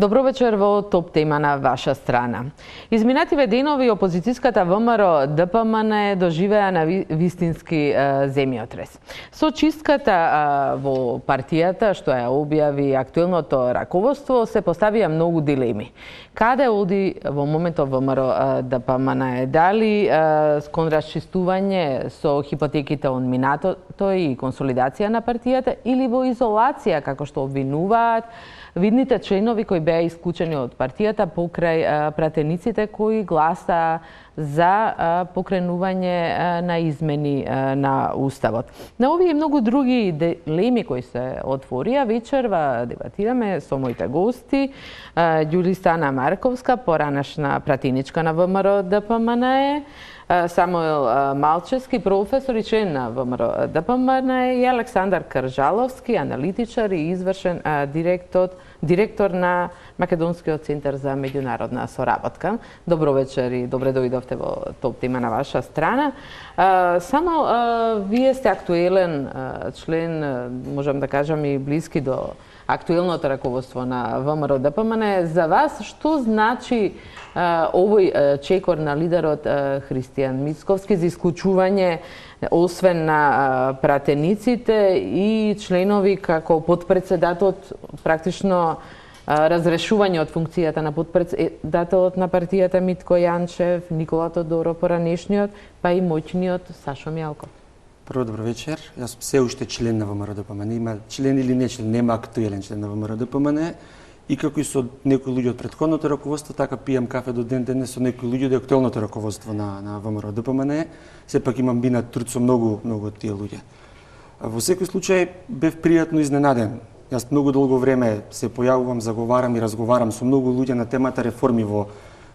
Добро вечер во топ тема на ваша страна. Изминативе денови опозицијската ВМРО ДПМН доживеа на вистински земјотрес. Со чистката во партијата, што ја објави актуелното раководство, се поставија многу дилеми. Каде оди во моментот ВМРО ДПМН? Дали кон расчистување со хипотеките од минатото и консолидација на партијата или во изолација, како што обвинуваат видните членови кои беа исклучени од партијата покрај пратениците кои гласа за покренување на измени на Уставот. На овие и многу други дилеми кои се отворија, вечерва дебатираме со моите гости. Ѓулистана Марковска, поранешна пратеничка на ВМРО ДПМН, Самуел Малчевски, професор и член на ВМРО ДПМН, и Александар Кржаловски, аналитичар и извршен директор на Македонскиот центар за меѓународна соработка. Добро вечер и добре дојдовте во топ тема на ваша страна. Само вие сте актуелен член, можам да кажам и блиски до актуелното раководство на ВМРО ДПМН. За вас што значи овој чекор на лидерот Христијан Мицковски за исклучување освен на пратениците и членови како подпредседателот, практично разрешување од функцијата на подпредседателот на партијата Митко Јанчев, Никола Тодоров поранешниот, па и моќниот Сашо Мјалков? Прво, добро вечер. Јас сум се уште член на ВМРО ДПМН. Има член или не член, нема актуелен член на ВМРО ДПМН. И како и со некои луѓе од претходното раководство, така пијам кафе до ден денес со некои луѓе од актуелното раководство на ВМРО ДПМН. Сепак имам бинат труд со многу од тие луѓе. Во секој случај бев пријатно изненаден. Јас многу долго време се појавувам, заговарам и разговарам со многу луѓе на темата реформи во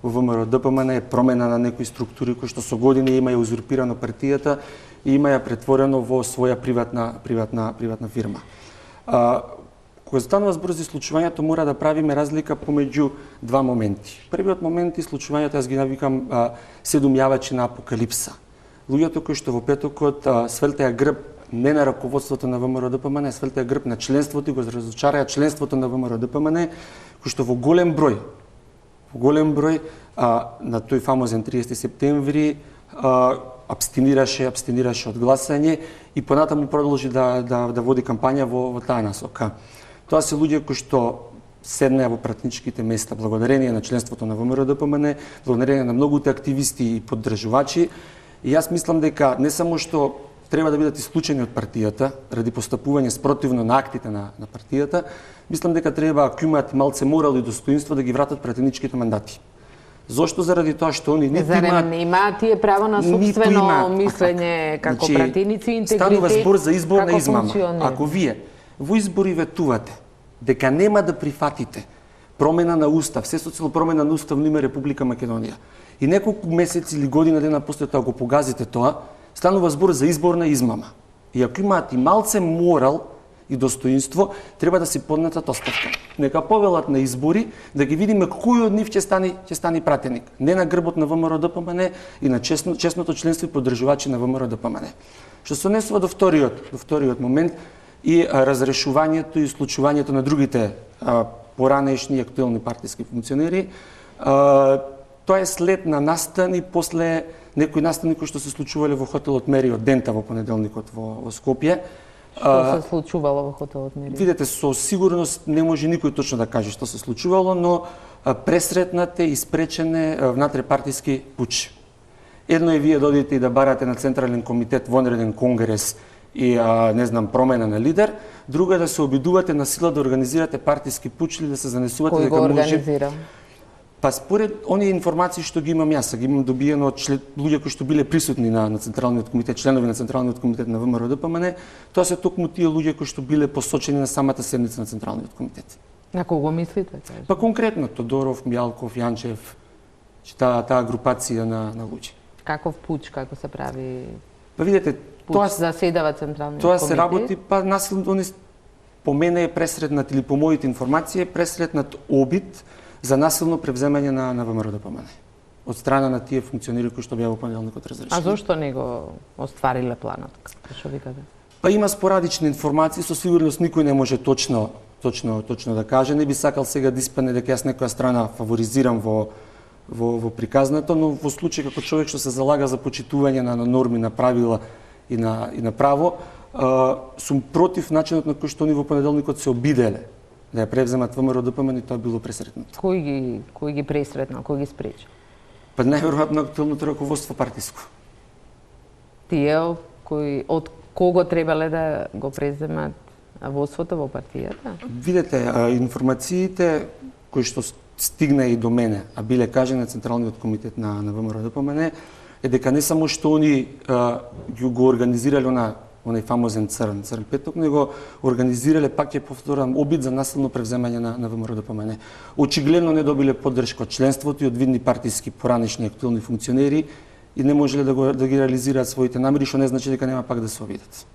ВМРО ДПМН, промена на некои структури кои што со години има ја узурпирано партијата и има ја претворено во своја приватна фирма. Кога станува збор за случувањето, мора да правиме разлика помеѓу два моменти. Првиот момент и случувањето, јас ги навикам седумјавачи на апокалипса. Луѓето кои што во петокот свртеа грб не на раководството на ВМРО ДПМН, свртеа грб на членството и го разочараја членството на ВМРО ДПМН, кои што во голем број на тој фамозен 30 септември абстинираше од гласање и понатаму продолжи да води кампања во таа насока. Тоа се луѓе кои што седнеа во пратеничките места благодарение на членството на ВМРО ДПМН, благодарение на многуте активисти и поддржувачи. И јас мислам дека не само што треба да бидат исклучени од партијата ради постапување спротивно на актите на партијата, мислам дека треба, ако имаат малце морал и достоинство, да ги вратат пратеничките мандати. Зошто? Заради тоа што они ниту имаат тие право на собствено мислење како пратеници, интегритет. Станува збор за изборна измама. Ако вие во избори ветувате дека нема да прифатите промена на устав, се со цел промена на устав на име Република Македонија, и неколку месеци или година дена после тоа го погазите тоа, станува збор за изборна измама. И ако имаат и малце морал и достоинство, треба да си поднесат оставка. Нека повелат на избори, да ги видиме кој од нив ќе стани пратеник. Не на грбот на ВМРО ДПМН и на честното членство и поддржувачи на ВМРО ДПМН. Што се однесува до вториот момент и разрешувањето и случувањето на другите поранешни и актуелни партиски функционери, тоа е след на настани после некои настани кои што се случувале во хотелот Мериот Дента во понеделникот во Скопје. Што се случувало во хотелот Мериот? Видете, со сигурност не може никој точно да каже што се случувало, но пресретнате и спречене внатрепартиски пуч. Едно е вие додите и да барате на Централен комитет вонреден конгрес и промена на лидер, друго е да се обидувате на сила да организирате партиски пуч или да се занесувате дека може. Кој го организира? Па според оние информации што ги имам јас, ги имам добиено од луѓе кои што биле присутни на Централниот комитет, членови на Централниот комитет на ВМРО ДПМН, тоа се токму тие луѓе кои што биле посочени на самата седница на Централниот комитет. На кого мислите? Па конкретно Тодоров, Мјалков, Јанчев, таа групација на луѓе. Каков пуч, како се прави? Па видете, тоа заседава Централниот комитет. Тоа се работи, па насилно по мене е пресретнат или по моите информации е пресретнат обид за насилно превземање на ВМРО ДПМН од страна на тие функционери кои што беа во понеделникот разрешени. А зошто не го оствариле планот? Што викате? Па има спорадични информации, со сигурност никој не може точно точно да каже. Не би сакал сега да испадне дека јас некоја страна фаворизирам во приказната, но во случај како човек што се залага за почитување на норми, на правила и на право, сум против начинот на кој што они во понеделникот се обиделе да ја превземат ВМРО ДПМН и тоа било пресретното. Кој ги пресретна, кој ги спречи? Па најверојатно актуелното раководство партиско. Тие од кого требале да го преземат водството во партијата? Видете, информациите кои што стигна и до мене, а биле кажани на Централниот комитет на ВМРО ДПМН, е дека не само што они го организирале онај фамозен црн петок, него организирале, пак ќе повторам, обид за насилно превземање на ВМРО ДПМН. Очигледно не добиле поддршка од членството и од видни партиски поранешни актуелни функционери и не можеле да ги реализираат своите намери, што не значи дека нема пак да се обидат.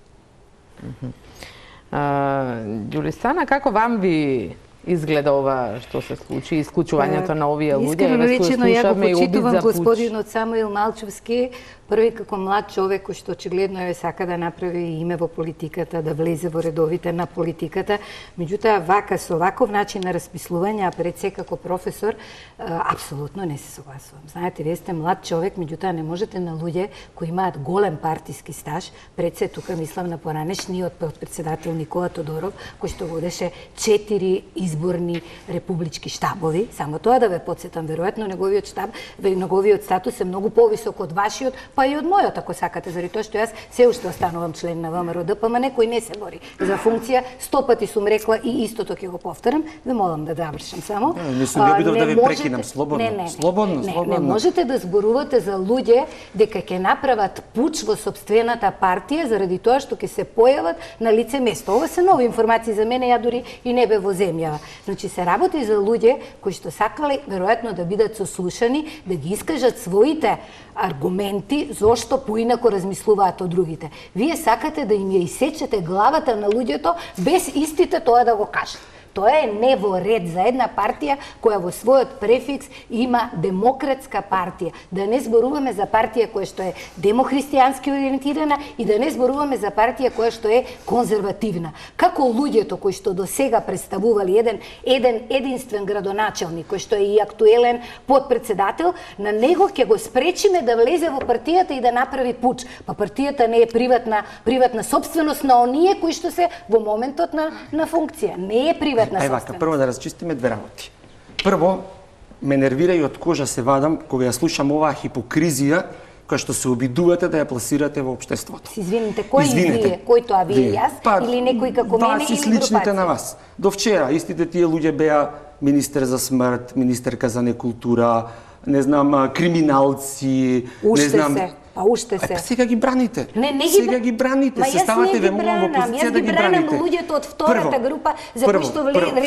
Ѓулистана, како вам ви изгледа ова што се случи, исклучувањето на овие луѓе? Искрено речено, ја го почитувам господинот Самуил Малчевски, први како млад човек кој што очигледно сака да направи име во политиката, да влезе во редовите на политиката. Меѓутоа, вака со ваков начин на распислување, а пред се како професор, апсолутно не се согласувам. Знаете, вие сте млад човек, меѓутоа не можете на луѓе кои имаат голем партиски стаж, пред се тука мислам на поранешниот председател Никола Тодоров, кој што водеше 4 изборни републички штабови. Само тоа да ве потсетам, веројатно неговиот штаб, неговиот статус е многу повисок од вашиот, па и од мојот, ако сакате, заради тоа што јас се уште останувам член на ВМРО ДПМН, кој не се бори за функција. 100 пати сум рекла и истото ќе го повторам. Ве молам да завршам само. Не сум ја обидов да ве прекинам, слободно. Не можете да зборувате за луѓе дека ќе направат пуч во сопствената партија заради тоа што ќе се појават на лице место. Ова се нови информации за мене, ја дури и не бе во земјава. Значи се работи за луѓе кои што сакале веројатно да бидат сослушани, да ги искажат своите аргументи зошто поинако размислуваат од другите. Вие сакате да им ја исечете главата на луѓето без истите тоа да го кажат. Тоа е не во ред за една партија која во својот префикс има демократска партија. Да не зборуваме за партија која што е демохристијански ориентирана и да не зборуваме за партија која што е конзервативна. Како луѓето кои што до сега представували еден единствен градоначелник, кој што е и актуелен подпредседател, на него ќе го спречиме да влезе во партијата и да направи пуч. Па партијата не е приватна собственост на оние кои што се во моментот на функција. Не е приватна. Ај вака, прво да разчистиме две работи. Прво, ме нервира и од кожа се вадам кога ја слушам оваа хипокризија која што се обидувате да ја пласирате во општеството. Извините, кој вие? Кој тоа вие? Јас или некој како мене или сличните на вас. До вчера истите тие луѓе беа министер за смрт, министерка за некултура, не знам, криминалци, не знам. А уште се. Па сега ги браните. Сега ги браните. Се ставате ве молам во позиција да ги браните. Јас ги бранам луѓето од втората група за кои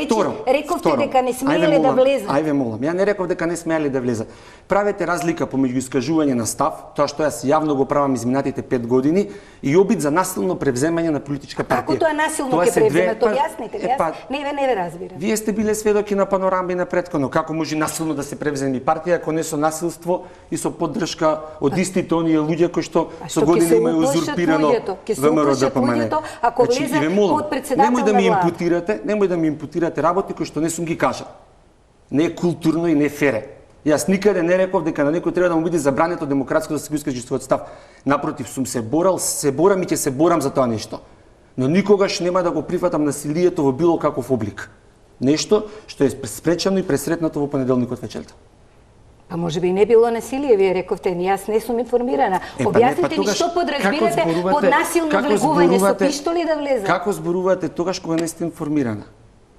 што рековте дека не смееле да влезат. Ајде молам. Ја не реков дека не смееле да влезат. Правете разлика помеѓу искажување на став, тоа што јас јавно го правам изминатите 5 години, и обид за насилно превземање на политичка партија. Како тоа насилно ќе превземат? Објасните, јас не ве разбирам. Вие сте биле сведоки на панорама и на претходно. Како може насилно да се превземе партија ако не со насилство и со поддршка од истите оние луѓе кои што со години имају узурпирано ВМРО ДПМН. Ако влезе под председател на влада. Немој да ми импутирате работи кои што не сум ги кажал. Не е културно и не е фере. Јас никаде не реков дека на некој треба да му биде забрането демократско да се искаже својот став. Напротив, сум се борам и ќе се борам за тоа нешто. Но никогаш нема да го прифатам насилието во било каков облик. Нешто што е спречено и пресретнато во понеделникот вечерта. А може би не било насилие, вие рековте, јас не сум информирана. Објаснете ми што подразбирате под насилно влегување, со пиштоли да влезе? Како зборувате тогаш кога не сте информирана?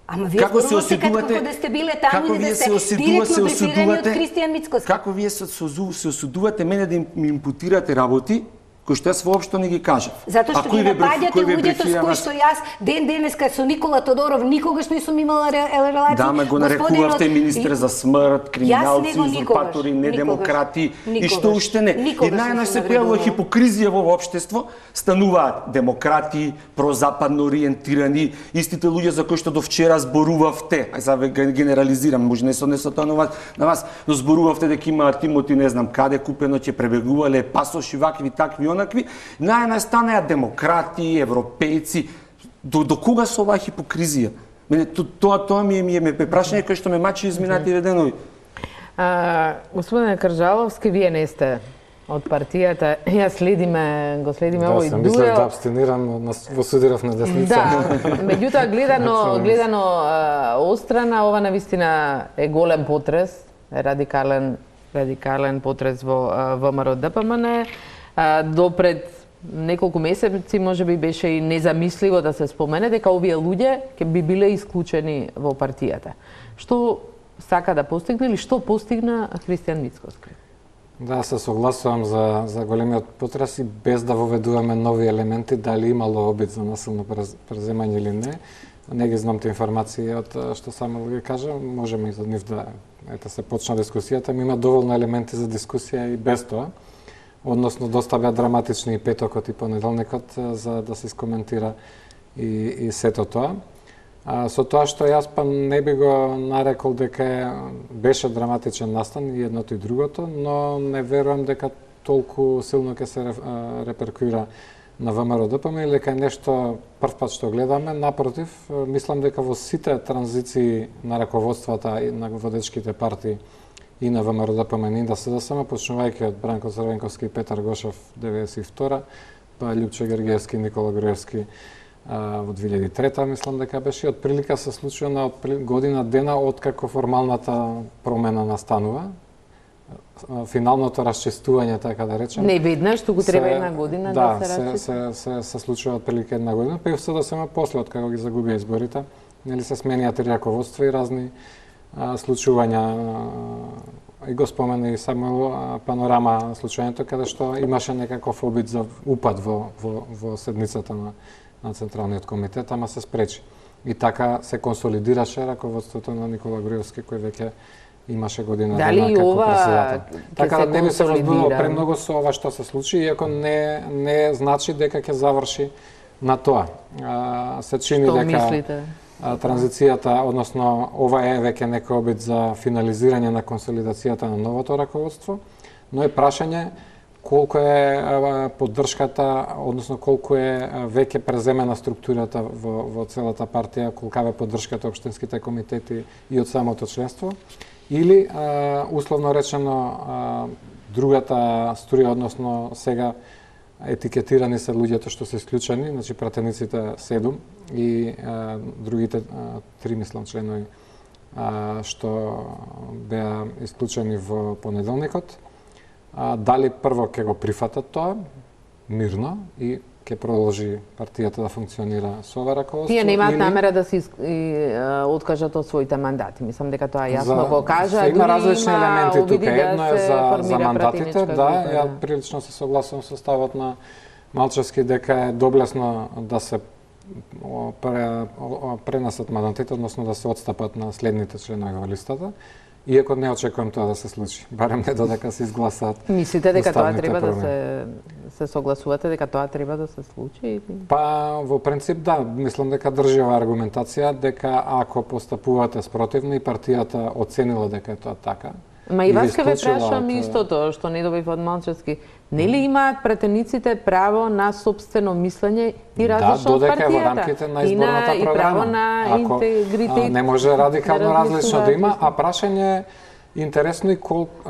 Ама вие зборувате како да сте биле таму и да сте директно брифирани од Кристијан Мицкоски. Како вие се осудувате мене да ми импутирате работи кои што јас воопшто не ги кажав. Затоа што ги напаѓате луѓето со кои што јас денеска со Никола Тодоров никогаш не сум имала релации. Да, ме го нарекувавте министер за смрт, криминалци, узурпатори, недемократи и што уште не. И најнаш се појавува хипокризија во општество, стануваат демократи, прозападно ориентирани, истите луѓе за кои што до вчера зборувавте, ај за генерализирам, може не со тоа на вас, но зборувавте дека имаат Тимоти не знам каде купено, ќе пребегувале пасоши вакви, такви, онакви, најнастанеа демократи, европејци. До кога со оваа хипокризија? Мене тоа ми е прашање кој што ме мачи изминативе денови. Господине Кржаловски, вие не сте од партијата. Ја следиме овој дуел. Да, мислев да абстинирам во судиров на десница. Да, меѓутоа гледано острана, ова навистина е голем потрес, радикален потрес во ВМРО ДПМН. Допред неколку месеци можеби беше и незамисливо да се спомене дека овие луѓе ќе би биле исклучени во партијата. Што сака да постигне или што постигна Христијан Мицкоски? Да, се согласувам за големиот потрес и без да воведуваме нови елементи, дали имало обид за насилно преземање или не. Не ги знам те информации од што само ги кажа, можеме и за нив да се почна дискусијата, има доволно елементи за дискусија и без тоа. Односно, доста беа драматични и петокот и понеделникот за да се искоментира и сето тоа. Со тоа што јас па не би го нарекол дека беше драматичен настан и едното и другото, но не верувам дека толку силно ќе се реперкуира на ВМРО ДПМН или дека е нешто првпат што гледаме. Напротив, мислам дека во сите транзиции на раководствата и на водечките партии и на ВМРО ДПМН и да СДСМ, почнувајќи од Бранко Црвенковски и Петар Гошев 92-та, па Љупче Гергиевски, Никола Груевски во 2003-та, мислам дека беше. Од прилика се случува на година дена откако формалната промена настанува. Финалното расчистување, така да речем. Не веднаш, туку треба една година да се расчисти. Да, се случува од прилика една година, па и СДСМ после, откако ги загубија изборите, нели се сменија три раководства и разни случувања. И го спомена и Самуил панорама случањето каде што имаше некаков обид за упад во седницата на Централниот комитет, ама се спречи. И така се консолидираше раководството на Никола Груевски, кој веќе имаше година дена како председател. Така да не би се возбудило премногу со ова што се случи, иако не значи дека ќе заврши на тоа. Се чини што дека мислите? Транзицијата, односно ова е веќе некој обид за финализирање на консолидацијата на новото раководство, но е прашање колку е поддршката, односно колку е веќе преземена структурата во целата партија, колка е поддршката општинските комитети и од самото членство, или условно речено другата струја, односно сега етикетирани се луѓето што се исклучени, значи пратениците 7 и другите 3, мислам, членови што беа исклучени во понеделникот. Дали прво ќе го прифатат тоа мирно и ќе продолжи партијата да функционира со ова раководство? Тие немаат намера да се откажат од своите мандати. Мислам дека тоа јасно го кажа. Има различни елементи тука. Едно е за мандатите, да, ја прилично се согласувам со ставот на Малчевски дека е доблесно да се пренесат мандатите, односно да се отстапат на следните членови во листата. Иако не очекувам тоа да се случи, барем не додека се изгласаат. Мислите дека тоа треба да се согласувате дека тоа треба да се случи? Па во принцип да, мислам дека држи оваа аргументација дека ако постапувате спротивно и партијата оценила дека е тоа така. Ма и вас ке ве прашам истото што не добив од Малчевски. Нели имаат пратениците право на сопствено мислење и различно од партијата? Да, додека е во рамките на изборната програма. И право на интегритет. Не може радикално различно да има, а прашање е интересно и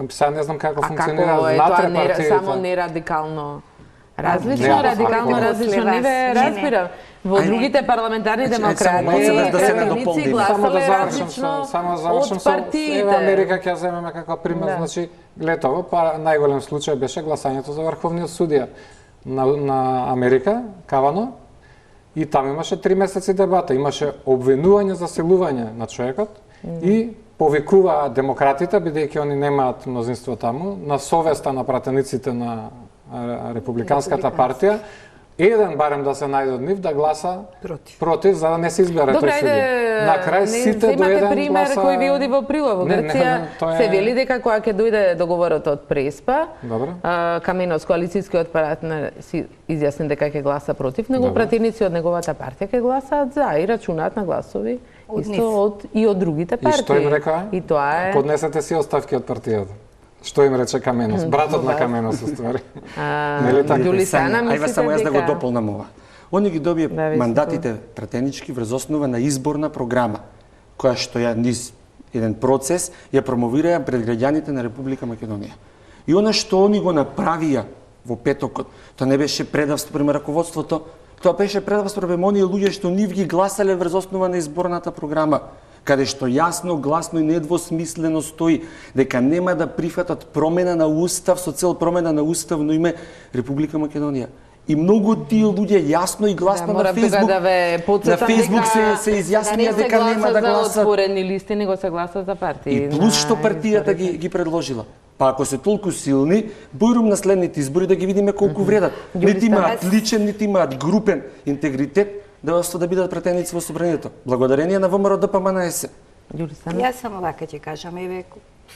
сега не знам како функционира внатре партиите. Само не радикално различно, радикално различно, не ве разбирам. Во другите парламентарни демократи пратеници гласале различно од партиите. Америка ќе земеме како пример, значи летово, па најголем случај беше гласањето за врховниот судија на Америка, Кавано, и таму имаше 3 месеци дебата, имаше обвинување за силување на човекот и повикуваа демократите, бидејќи они немаат мнозинство таму, на совеста на пратениците на Републиканската партија, еден барем да се најде од нив да гласа против за да не се избере тој судија. На крај сите до еден пример кој ви оди во прилог. Во Грција се вели дека кога ќе дојде договорот од Преспа, Каменос, коалицијскиот партнер, си изјасни дека ќе гласа против него, пратеници од неговата партија ќе гласаат за и рачунаат на гласови исто од другите партии. И што им рекоа? И тоа е поднесете си оставки од партијата. Што им рече Каменос? Братот на Каменос, уствари. Јулисана, ајде само јас да го дополнам ова. Они ги добие мандатите пратенички врз основа на изборна програма, која што ја низ еден процес ја промовираја пред граѓаните на Република Македонија. И она што они го направија во петокот, тоа не беше предавство према раководството, тоа беше предавство према оние луѓе што нив ги гласале врз основа на изборната програма, каде што јасно, гласно и недвосмислено стои дека нема да прифатат промена на устав со цел промена на уставно име Република Македонија. И многу тие луѓе јасно и гласно на Фейсбук, на Фейсбук се изјаснија дека нема да гласат за отворени листи, него се гласа за партии. И плюс што партијата ги предложила. Па ако се толку силни, бојрум на следните избори да ги видиме колку вредат. Нити имаат личен, нити имаат групен интегритет да бидат пратеници во собранието. Благодарение на ВМРО ДПМНС. Јас само вака ќе кажам, еве,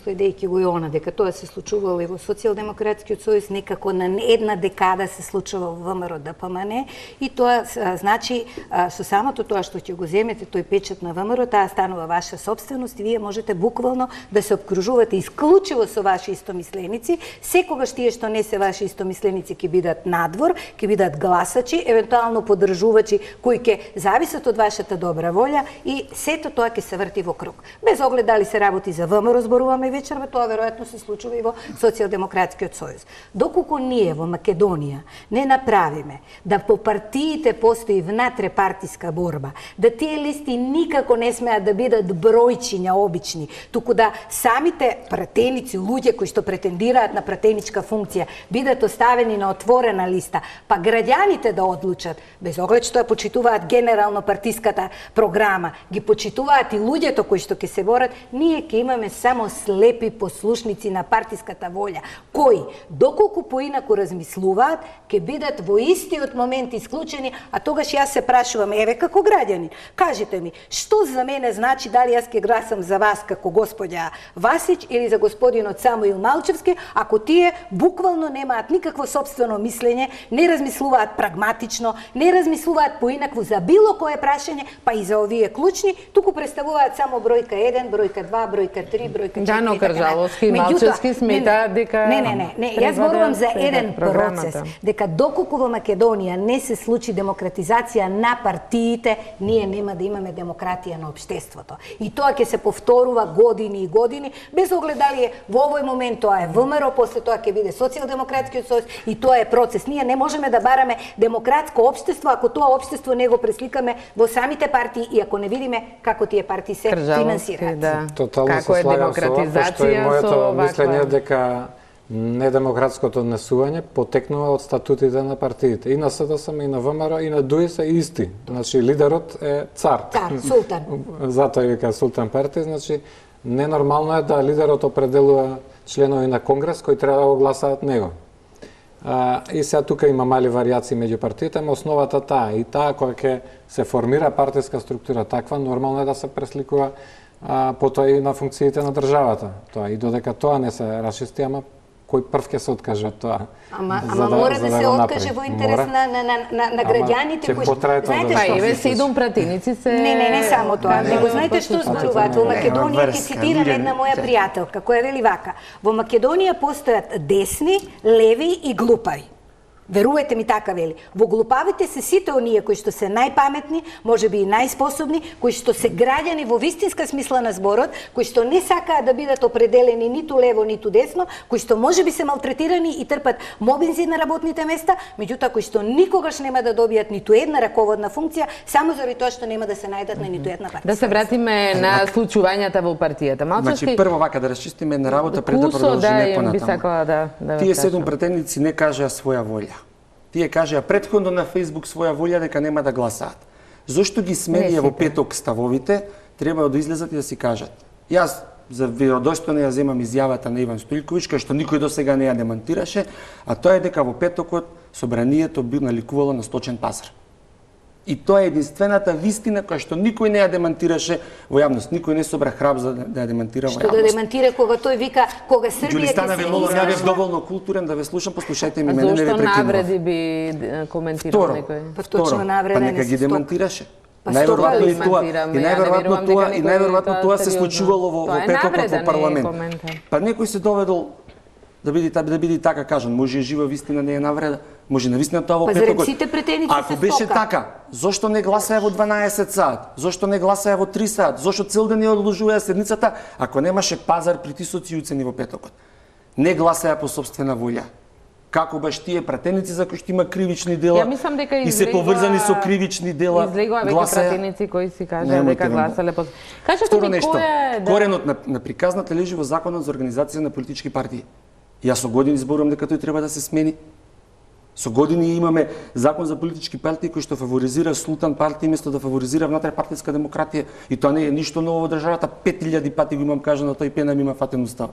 следејќи го и она, дека тоа се случувало и во Социјалдемократскиот сојуз, некако на една декада се случува во ВМРО ДПМН, и тоа значи со самото тоа што ќе го земете тој печат на ВМРО, таа станува ваша собственост и вие можете буквално да се обкружувате исклучиво со ваши истомисленици. Секогаш тие што не се ваши истомисленици ќе бидат надвор, ќе бидат гласачи, евентуално поддржувачи кои ќе зависат од вашата добра волја, и сето тоа ќе се врти во круг. Без оглед дали се работи за ВМРО, зборуваме вечерва, тоа веројатно се случува и во Социјалдемократскиот сојуз. Доколку ние во Македонија не направиме да по партиите постои внатрепартиска борба, да тие листи никако не смеат да бидат бројчиња обични, туку да самите пратеници, луѓе кои што претендираат на пратеничка функција, бидат оставени на отворена листа, па граѓаните да одлучат, без оглед што ја почитуваат генерално партиската програма, ги почитуваат и луѓето кои што ќе се борат, ние ќе имаме само слепи послушници на партиската волја, кои, доколку поинаку размислуваат, ќе бидат во истиот момент исклучени, а тогаш јас се прашувам, еве како граѓанин, кажете ми, што за мене значи дали јас ќе гласам за вас како господја Васич или за господинот Самуил Малчевски, ако тие буквално немаат никакво сопствено мислење, не размислуваат прагматично, не размислуваат поинакво за било кое прашање, па и за овие клучни, туку представуваат само бројка 1, бројка 2, бројка 3, бројка 4. Јано Кржаловски и Малчевски смета дека Не, јас зборувам за еден процес, дека доколку во Македонија не се случи демократизација на партиите, ние нема да имаме демократија на општеството. И тоа ќе се повторува години и години, без оглед дали е во овој момент тоа е ВМРО, после тоа ќе биде Социјалдемократскиот сојуз, и тоа е процес. Ние не можеме да бараме демократско општество ако тоа општество не го пресликаме во самите партии и ако не видиме како тие партии се финансираат. Тотално се слагам со ова, пошто е моето мислење дека недемократското однесување потекнува од статутите на партиите. И на СДСМ, и на ВМРО, и на ДУИ се исти. Значи, лидерот е цар. Цар, султан. Затоа вика султан партија, значи, ненормално е да лидерот определува членови на Конгрес кои треба да го гласаат него. И сега тука има мали варијации меѓу партиите, но основата таа. И таа која ќе се формира партиска структура таква, нормално е да се пресликува потоа и на функциите на државата. Тоа и додека тоа не се расчисти, ама кој прв ќе се откаже од тоа? Ама мора да се откаже во интерес на граѓаните кои знаете што еве 7 пратеници се Не само тоа, него знаете што зборуваат во Македонија, ќе цитирам една моја пријателка која вели вака: во Македонија постојат десни, леви и глупави. Верувате ми, така вели. Во глупавите се сите оние кои што се најпаметни, можеби и најспособни, кои што се граѓани во вистинска смисла на зборот, кои што не сакаат да бидат определени ниту лево, ниту десно, кои што можеби се малтретирани и трпат мобинзи на работните места, меѓутоа кои што никогаш нема да добијат ниту една раководна функција, само заради тоа што нема да се најдат на ниту една партија. Да се вратиме на случувањата во партијата. Малчевски, значи прво вака да расчистиме една работа пред да продолжиме понатаму. Тие 7 пратеници не кажаа своја волја. Тие кажаа претходно на Фейсбук своја волја дека нема да гласаат. Зошто ги сменија во петок ставовите, треба да излезат и да си кажат. Јас за веродостојно ја земам изјавата на Иван Стојковиќ, кој што никој досега не ја демантираше, а тоа е дека во петокот собранието би наликувало на сточен пазар. И тоа е единствената вистина која што никој не ја демантираше во јавност. Никој не собра храб за да ја демантира во јавност. Што да демантира кога тој вика кога Србија ќе се молам, ја бев доволно културен да ве слушам, послушајте ми мене, не ве прекинувам. Зошто навреди би коментирал некој? Точно навреди. Па нека ги демантираше. Најверојатно и најверојатно тоа се случувало во петокот во парламент. Па некој се доведол да биде така кажан. Може и жива вистина не е навреда. Може навистина тоа во Па петокот. зарем сите претеници Ако се беше стока? така, зошто не гласае во 12 саат? Зошто не гласае во 3 саат? Зошто цел ден ја одложува седницата ако немаше пазар, притисоци и уцени во петокот? Не гласае по собствена волја. Како баш тие пратеници за кои што има кривични дела Ја мислам дека и се поврзани со кривични дела излегува веќе гласаја. пратеници кои си кажа Немојте дека ме. гласале по. Кажете Второ ми нешто, кој е коренот на приказната лежи во Законот за организација на политички партии. Јас со години зборувам дека тој треба да се смени. Со години имаме Закон за политички партии кој што фаворизира султан партии место да фаворизира внатре-партиска демократија. И тоа не е ништо ново во државата, 5000 пати го имам кажано, тој пена ми има фатен устав.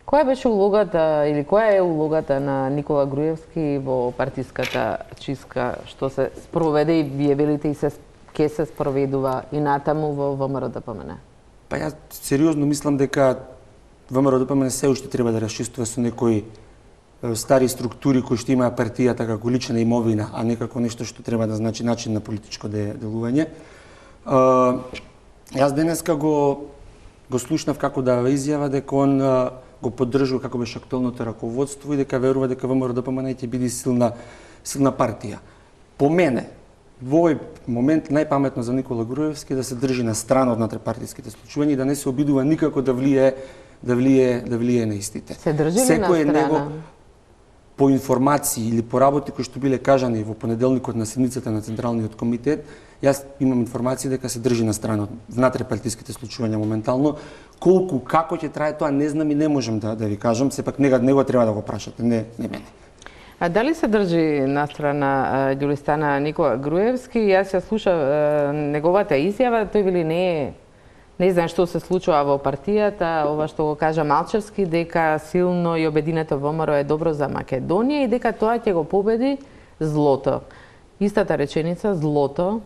Која беше улогата или која е улогата на Никола Груевски во партиската чистка што се спроведе и вие велите и ќе се спроведува и натаму во ВМРО-ДПМН? Па јас сериозно мислам дека ВМРО-ДПМН се уште треба да расчистува со некои стари структури кои што имаа партијата како лична имовина, а не како нешто што треба да значи начин на политичко делување. Јас денеска го слушнав како дава изјава дека он го поддржува како беше актуелното раководство и дека верува дека ВМРО-ДПМН ќе биде силна партија. По мене, во овој момент најпаметно за Никола Груевски е да се држи на страна од внатре-партиските случувања и да не се обидува никако да влие на истите. Се држи ли на страна? По информации или по работи кои што биле кажани во понеделникот на седницата на Централниот комитет, јас имам информации дека се држи на страна од внатре-партиските случувања моментално. Колку, како ќе трае тоа, не знам и не можам да ви кажам, сепак него треба да го прашате, не мене. А дали се држи на страна Ѓулистана Никола Груевски? Јас ја слушав неговата изјава, тој вели не знае што се случува во партијата, ова што го кажа Малчевски, дека силно и обединето ВМРО е добро за Македонија и дека тоа ќе го победи злото. Истата реченица, злото,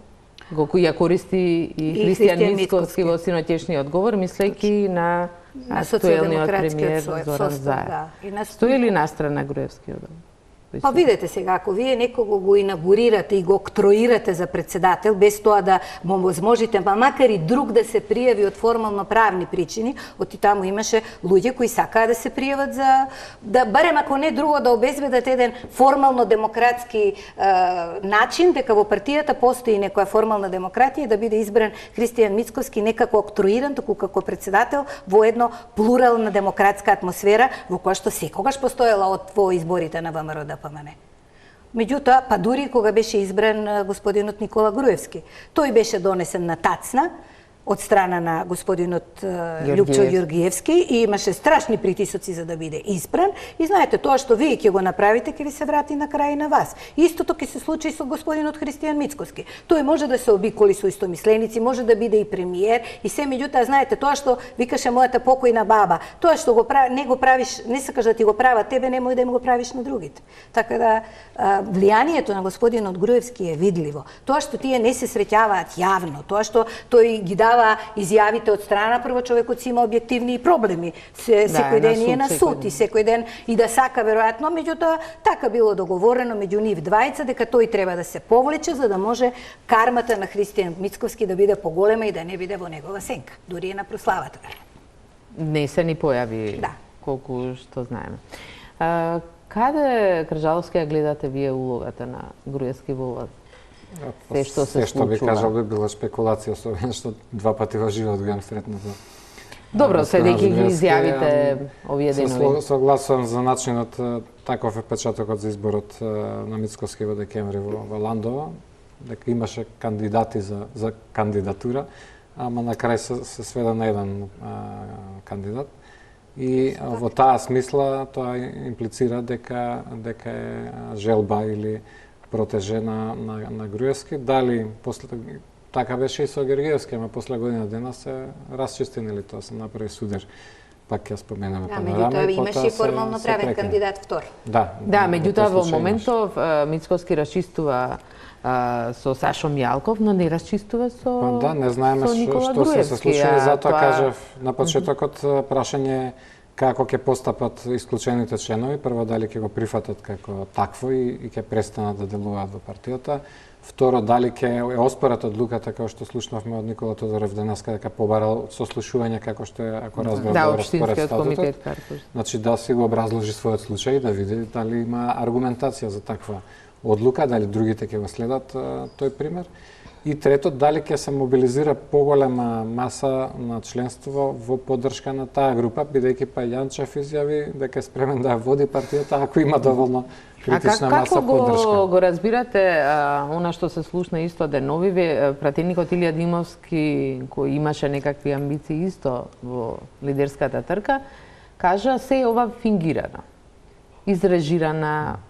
ја користи и Христијан Мицковски во синоќешниот говор, мислејќи на актуелниот премиер Зоран Заев. Стои ли настрана Груевски од ова? Па видете сега, ако вие некого го инаугурирате и го октроирате за председател, без тоа да му возможите, па макар и друг да се пријави од формално правни причини, оти таму имаше луѓе кои сакаа да се пријават за да барем ако не друго да обезбедат еден формално демократски начин дека во партијата постои некоја формална демократија и да биде избран Христијан Мицковски не како октроиран, туку како председател во едно плурална демократска атмосфера во која што секогаш постоела во изборите на ВМРО-ДПМН. Меѓутоа, па дури кога беше избран господинот Никола Груевски, тој беше донесен на тацна од страна на господинот Љупчо Ѓоргиевски и имаше страшни притисоци за да биде избран. И знаете, тоа што вие ќе го направите, ќе ви се врати на крај на вас. Истото ќе се случи и со господинот Христијан Мицковски. Тој може да се обиколи со истомисленици, може да биде и премиер и се, меѓутоа, знаете, тоа што викаше мојата покојна баба, тоа што го не го правиш, не сакаш да ти го прават тебе, немој да им го правиш на другите. Така да влијанието на господинот Груевски е видливо. Тоа што тие не се среќаваат јавно, тоа што тој ги дава изјавите од страна, прво човекот си има објективни проблеми. Секој ден е на суд и секој ден и да сака веројатно, меѓутоа така било договорено меѓу нив двајца дека тој треба да се повлече за да може кармата на Христијан Мицковски да биде поголема и да не биде во негова сенка, дури и на прославата. Не се ни појави колку што знаеме. Каде Кржаловски ја гледате вие улогата на Груевски во ова? Се што би кажал би била спекулација, особено што два пати во живот го имам сретнато. Добро, следејќи ги изјавите овие денови. Согласувам за начинот, таков е печатокот за изборот на Мицковски во декември во Ландово, дека имаше кандидати за кандидатура, ама на крај се сведа на еден кандидат. И во таа смисла тоа имплицира дека е желба или протеже на Груевски. Дали после така беше и со Георгиевски, ама после година дена се расчисти, нели тоа се направи судер. Пак ја споменаме панорама. Меѓутоа имаше и формално правен кандидат втор. Да, меѓутоа во моментов Мицковски расчистува со Сашо Мјалков, но не расчистува со да, не знаеме што се случи, затоа кажав на почетокот прашање како ќе постапат исклучените членови, прво дали ќе го прифатат како такво и ќе престанат да делуваат во партијата, Второ, дали ќе е оспорат одлуката, како што слушнавме од Никола Тодоров денеска, дека побарал сослушување, како што е, ако разбрав да, добро, според Општинскиот комитет, статутот. Значи да си го образложи својот случај, да види дали има аргументација за таква одлука, дали другите ќе го следат тој пример. И трето, дали ќе се мобилизира поголема маса на членство во поддршка на таа група, бидејќи па Јанчев изјави дека е спремен да ја води партијата ако има доволно критична маса поддршка. Како го разбирате она што се слушна исто деновиве, пратеникот Илија Димовски, кој имаше некакви амбиции исто во лидерската трка, кажа се ова фингирано, изрежирана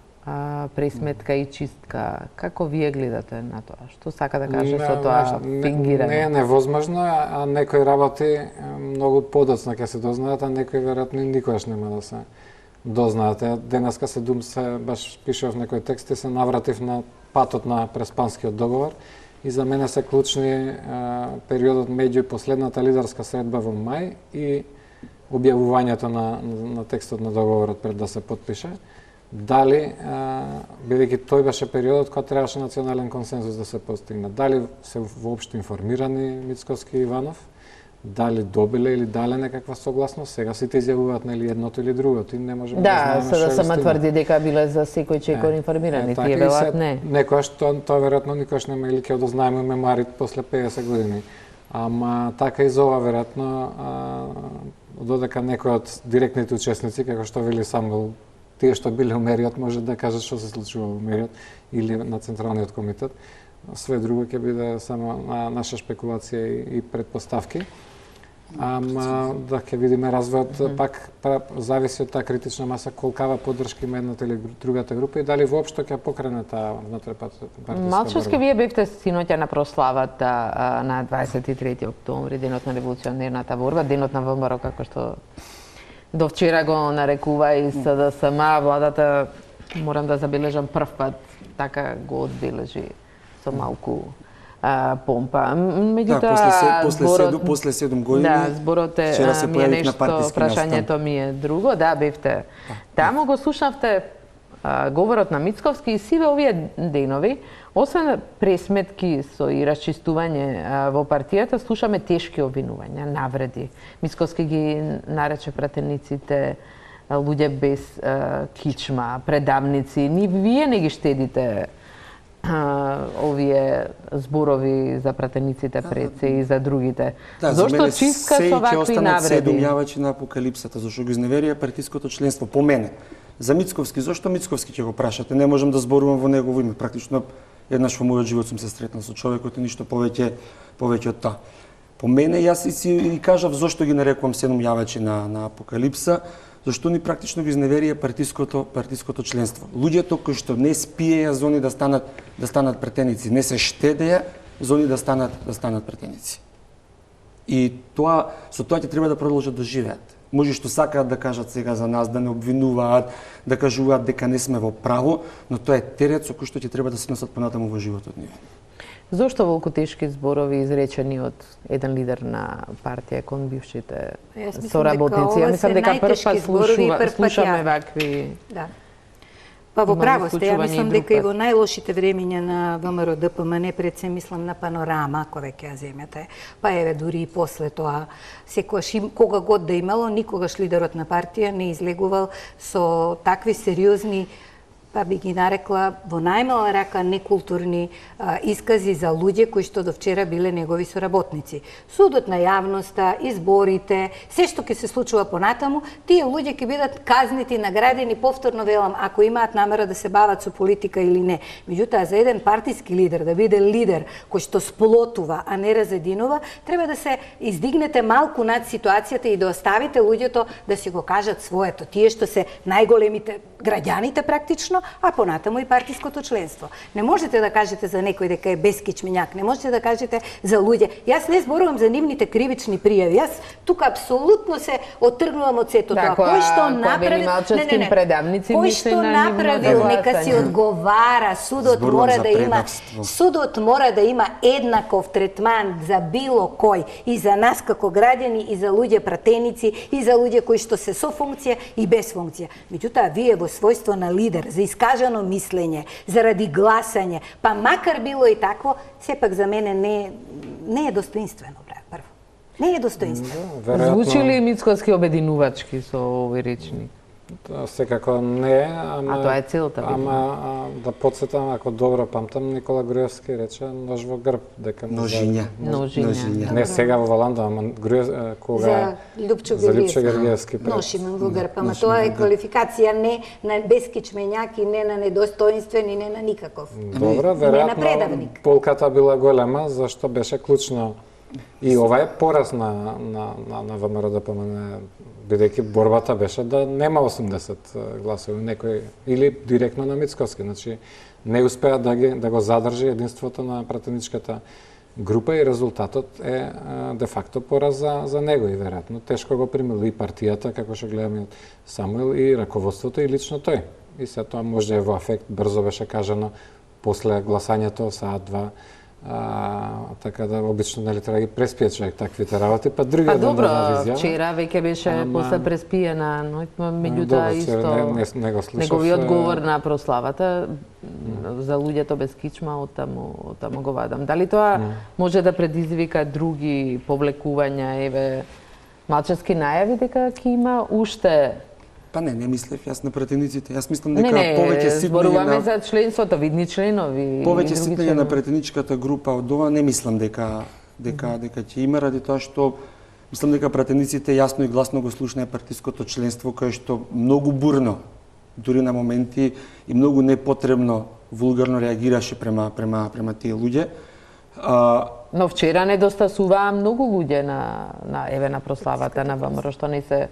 пресметка и чистка. Како вие гледате на тоа? Што сака да каже со тоа фингирано? Не е невозможно, а некои работи многу подоцна ќе се дознаат, а некои веројатно никогаш нема да се дознаат. Денеска се баш пишав некој текст и се навратив на патот на Преспанскиот договор и за мене се клучни периодот меѓу последната лидерска средба во мај и објавувањето на текстот на договорот пред да се потпише. Дали, бидејќи тој беше периодот кога требаше национален консензус да се постигне, дали се воопшто информирани Мицковски и Иванов, дали добиле или дале некаква согласност, сега сите изјавуваат нели едното или другото и не можеме да знаеме да сама тврди дека биле за секој чекор информирани, тие велат не. Некојаш тоа веројатно никош нема или ќе дознаеме мемуарите после 50 години. Ама така и за ова веројатно додека некој од директните учесници, како што вели Самуел, тие што биле умериот може да кажат што се случува во умериот или на Централниот комитет. Све друго ќе биде само наша спекулација и предпоставки. Ама да ќе видиме развојот, пак зависи од таа критична маса колкава поддршка има едната или другата група и дали воопшто ќе покрене таа внутрипартиска борба. Малчевски, вие бевте синоќа на прославата на 23 октомври, денот на револуционерната борба, денот на ВМРО, како што до вчера го нарекува и СДСМ, владата, морам да забележам, прв пат така го одбележи со малку помпа. Меѓутоа, после 7 години, да, зборот е ми е нешто, прашањето ми е друго. Да, бевте. Таму го слушнавте говорот на Мицковски и сиве овие денови, освен пресметки со и расчистување во партијата, слушаме тешки обвинувања, навреди. Мицковски ги нарече пратениците луѓе без кичма, предавници. Вие не ги штедите овие зборови за пратениците пред се и за другите. Да, зошто чистка со вакви навреди? Се јавачи на апокалипсата, зашто го изневерија партиското членство по мене. За Мицковски, зошто Мицковски ќе го прашате? Не можам да зборувам во негово име. Практично еднаш во мојот живот сум се сретнал со човекот и ништо повеќе од тоа. По мене, јас и кажав зошто ги нарекувам 7 јавачи на апокалипса, зашто ни практично ги изневерија партиското членство. Луѓето кои што не спиеја за они да станат претеници, не се штедеја за они да станат претеници. И со тоа ќе треба да продолжат да живеат. Може што сакаат да кажат сега за нас, да не обвинуваат, да кажуваат дека не сме во право, но тоа е терет со кој што ќе треба да се носат понатаму во животот ниве. Зошто волку тешки зборови изречени од еден лидер на партија кон бившите соработници? Ја мислам дека прв пат слушаме вакви... Да. Па во право сте, ја мислам дека и во најлошите времиња на ВМРО ДПМН, пред се мислам на Панорама, кој веќе ја земјате, па еве дури и после тоа, секогаш кога год да имало, никогаш лидерот на партија не излегувал со такви сериозни, па би ги нарекла во најмала рака некултурни искази за луѓе кои што до вчера биле негови соработници. Судот на јавноста, изборите, се што ќе се случува понатаму, тие луѓе ќе бидат казнити, наградени, повторно велам, ако имаат намера да се бават со политика или не. Меѓутоа, за еден партиски лидер да биде лидер кој што сплотува, а не разединува, треба да се издигнете малку над ситуацијата и да оставите луѓето да си го кажат своето. Тие што се најголемите граѓаните практично, а понатаму и партиското членство. Не можете да кажете за некој дека е бескичмињак, не можете да кажете за луѓе. Јас не зборувам за нивните кривични пријави. Јас тука апсолутно се оттргнувам од сето тоа. Кој што направил, кој што направил, нека си одговара. Судот мора да има еднаков третман за било кој, и за нас како граѓани, и за луѓе пратеници, и за луѓе кои што се со функција и без функција. Меѓутоа, вие во својство на лидер за искажано мислење, заради гласање, па макар било и такво, сепак за мене не е достоинствено, прво. Не е достоинствено. Звучи ли Мицкоски обединувачки со овој речник? Секако не, ама... А тоа е целта. Ама да подсетам, ако добро памтам, Никола Груевски рече нож во грб, дека... Ножиња. Не сега во Валанда, ама кога... За Лјупчо Георгиевски. Нож имам во грб, ама тоа е квалификација не на бескичмењак и не на недостоинствен и не на никаков. Добро, веројатно полката била голема, зашто беше клучно. И ова е пораз на ВМРО-ДПМН, бидејќи борбата беше да нема 80 гласови некој или директно на Мицкоски, значи не успеа да го задржи единството на пратеничката група и резултатот е де факто пораз за него и веројатно тешко го примил и партијата, како што гледаме Самуил, и раководството и лично тој. И се тоа може е во афект, брзо беше кажано после гласањето саат-два. Така да обично нели треба да ги преспие човек таквите работи, па другиот ден да изјава. Вчера веќе беше после преспиена ноќ, меѓутоа исто не го слушав. неговиот говор на прославата за луѓето без кичма оттаму го вадам. Дали тоа може да предизвика други повлекувања, еве малчески најави дека ќе има уште? Па не мислев јас на пратениците. Јас мислам дека повеќе ситнење зборуваме за членството, видни членови. Повеќе ситнење на пратеничката група од ова не мислам дека ќе има, ради тоа што мислам дека пратениците јасно и гласно го слушнаа партиското членство кое што многу бурно, дури на моменти и многу непотребно вулгарно реагираше према тие луѓе. Но вчера недостасуваа многу луѓе на прославата на ВМРО, што не се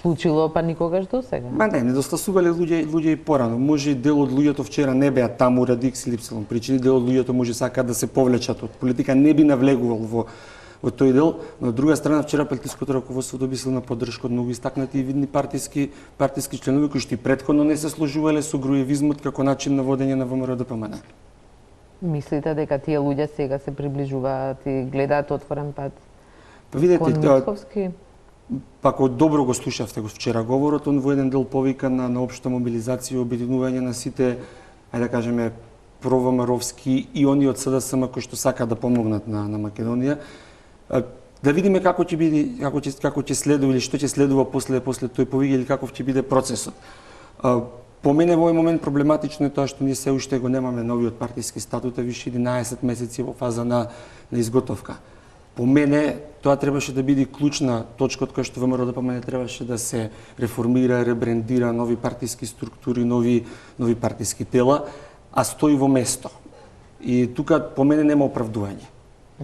случило па никогаш досега. Ма не достасувале луѓе и порано. Може и дел од луѓето вчера не беа таму ради X или Y причини, дел од луѓето може сакаат да се повлечат од политика, не би навлегувал во тој дел, но од друга страна вчера партиското раководство доби силна поддршка од многу истакнати и видни партиски членови кои што и претходно не се сложувале со груевизмот како начин на водење на ВМРО-ДПМН. Мислите дека тие луѓе сега се приближуваат и гледаат отворен пат? Па видете, Мицкоски? Па ако добро го слушавте вчера говорот, он во еден дел повика на општа мобилизација и обединување на сите, ајде да кажеме, провомаровски и они од СДСМ кои што сакаат да помогнат на Македонија. Да видиме како ќе следува или што ќе следува после тој повик или каков ќе биде процесот. По мене во овој момент проблематично е тоа што ние се уште го немаме новиот партиски статут, а више 11 месеци во фаза на изготовка. По мене, тоа требаше да биде клучна точка од која што ВМРО-ДПМН требаше да се реформира, ребрендира, нови партиски структури, нови партиски тела, а стои во место. И тука по мене нема оправдување.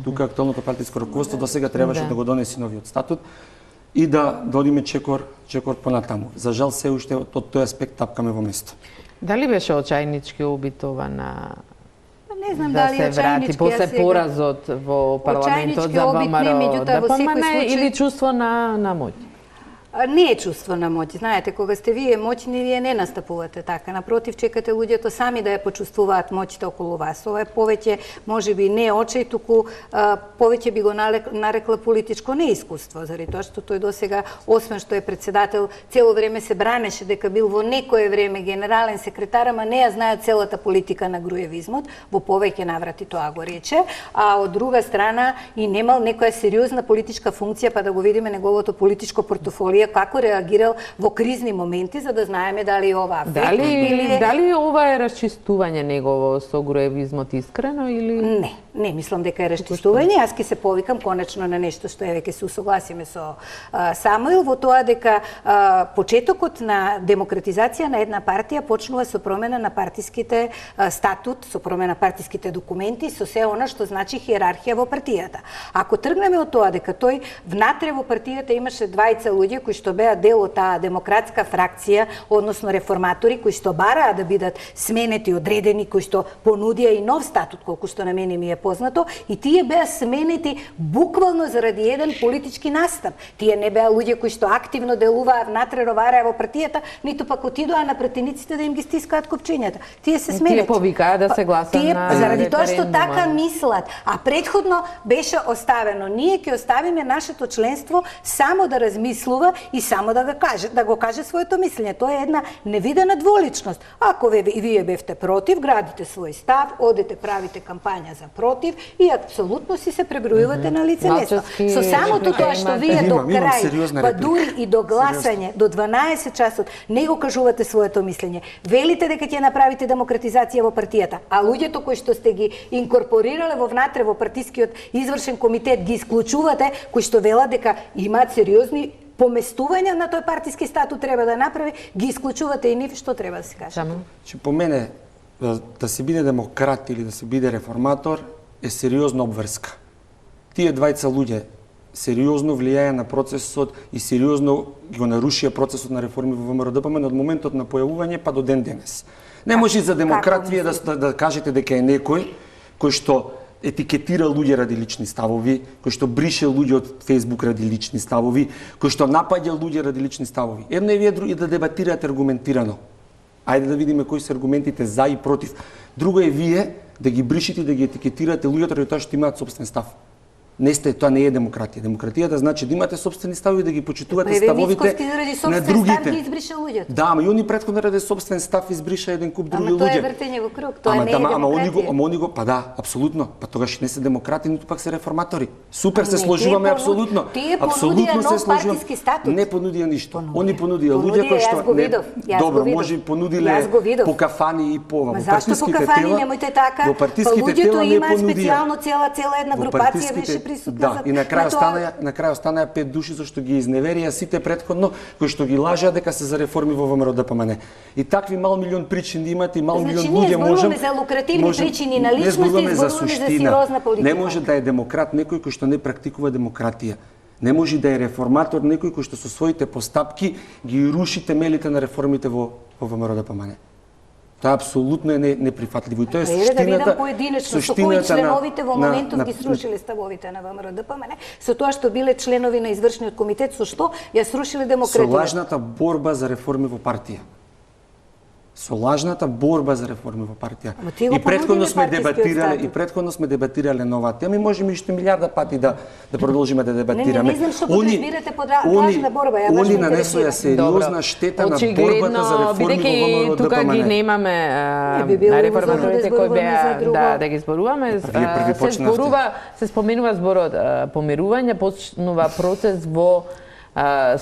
Тука актуелното партиско раководство до сега требаше да го донеси новиот статут и да одиме чекор понатаму. За жал се уште од тој аспект тапкаме во место. Дали беше очајнички обитована Не знам да дали се врати после поразот во парламентот за ВМРО-ДПМН или чувство на моќ? Не е чувство на моќ. Знаете, кога сте вие моćни, вие не настапувате така. Напротив, чекате луѓето сами да ја почувствуваат моќта околу вас. Ова е повеќе, можеби не очај, туку повеќе би го нарекла политичко неискуство, заради тоа што тој досега, освен што е председател, цело време се бранеше дека бил во некое време генерален секретар, ама не ја знае целата политика на груевизмот, во повеќе наврати тоа го рече, а од друга страна и немал некоја сериозна политичка функција, па да го видиме неговото политичко портофолио како реагирал во кризни моменти, за да знаеме дали ова афект дали ова е расчистување негово со груевизмот искрено или Не, мислам дека е расчистување. Јас ќе се повикам конечно на нешто што веќе се усогласиме со Самуил во тоа дека почетокот на демократизација на една партија почнува со промена на партиските статут, со промена партиските документи, со се она што значи хиерархија во партијата. Ако тргнеме од тоа дека тој внатре во партијата имаше двајца луѓе кои што беа дел од таа демократска фракција, односно реформатори кои што бараа да бидат сменети, одредени, кои што понудија и нов статут, колку што на мене ми е познато, и тие беа сменети буквално заради еден политички настап. Тие не беа луѓе кои што активно делуваа внатре, ровараа во партијата, ниту пак отидоа на пратениците да им ги стискаат копчињата. Тие се сменети. Тие повикаа да се гласа на заради тоа што така мислат, а претходно беше оставено. Ние ќе оставиме нашето членство само да размислува и само да го каже своето мислење. Тоа е една невидена дволичност. Ако вие бевте против, градите свој став, одете, правите кампања за против и апсолутно си се пребројувате на лице место. Со самото тоа што вие до крај, па дури и до гласање, до 12 часот, не го кажувате своето мислење. Велите дека ќе направите демократизација во партијата, а луѓето кои што сте ги инкорпорирале во внатре во партискиот извршен комитет ги исклучувате, кои што велат дека имаат сериозни поместувања на тој партиски статут треба да направи, ги исклучувате и нив, што треба да се каже? Че по мене да се биде демократ или да се биде реформатор е сериозна обврска. Тие двајца луѓе сериозно влијаја на процесот и сериозно го нарушија процесот на реформи во ВМРО-ДПМН од моментот на појавување па до ден денес. Не може за демократ вие да кажете дека е некој кој што етикетира луѓе ради лични ставови, кој што брише луѓе од Facebook ради лични ставови, кој што напаѓа луѓе ради лични ставови. Едно е вие други да дебатирате аргументирано. Ајде да видиме кои се аргументите за и против. Друго е вие да ги бришите и да ги етикетирате луѓето ради тоа што имаат собствен став. Тоа не е демократија. Демократијата значи да имате собствени ставови, да ги почитувате ставовите на другите. Да, ама и они претходно ради собствен став избриша еден куп други луѓе. Ама тоа е вртење во круг, тоа не е демократија. Ама они го, па да, апсолутно. Па тогаш не се демократи, ниту пак се реформатори. Супер се сложуваме апсолутно. Тие понудија нов партиски статут. Не понудија ништо. Они понудија луѓе кои што добро, може понудиле по кафани и по во партиските тела. Зашто по кафани немојте така? Во партиските тела не понудија. Луѓето има специјално цела една групација беше присутна. Да, и на крај останаа 5 души зашто ги изневерија сите претходно кои што ги лажеа дека се за реформи во ВМРО-ДПМН. И такви мал милион причини имате и мал милион луѓе можем. Значи ние зборуваме за лукративни причини на личности, зборуваме за сериозна политика. Не може да е демократ некој кој што не практикува демократија. Не може да е реформатор некој кој што со своите постапки ги руши темелите на реформите во ВМРО-ДПМН. Тоа апсолутно е неприфатливо и тоа е суштината. Да видам поединечно со кои членовите во моментов ги срушиле ставовите на ВМРО-ДПМН, со тоа што биле членови на извршниот комитет, со што ја срушиле демократијата. Со лажната борба за реформи во партија. Со лажната борба за реформи во партија. И претходно сме дебатирале на оваа тема и можеме уште милиарда пати да продолжиме да дебатираме. Не знам што го разбирате под лажна борба, ја баш ме нанесоа сериозна штета на борбата за реформи во ВМРО-ДПМН. Тука ги немаме реформаторите кои беа да ги зборуваме. Се споменува зборот помирување, почнува процес во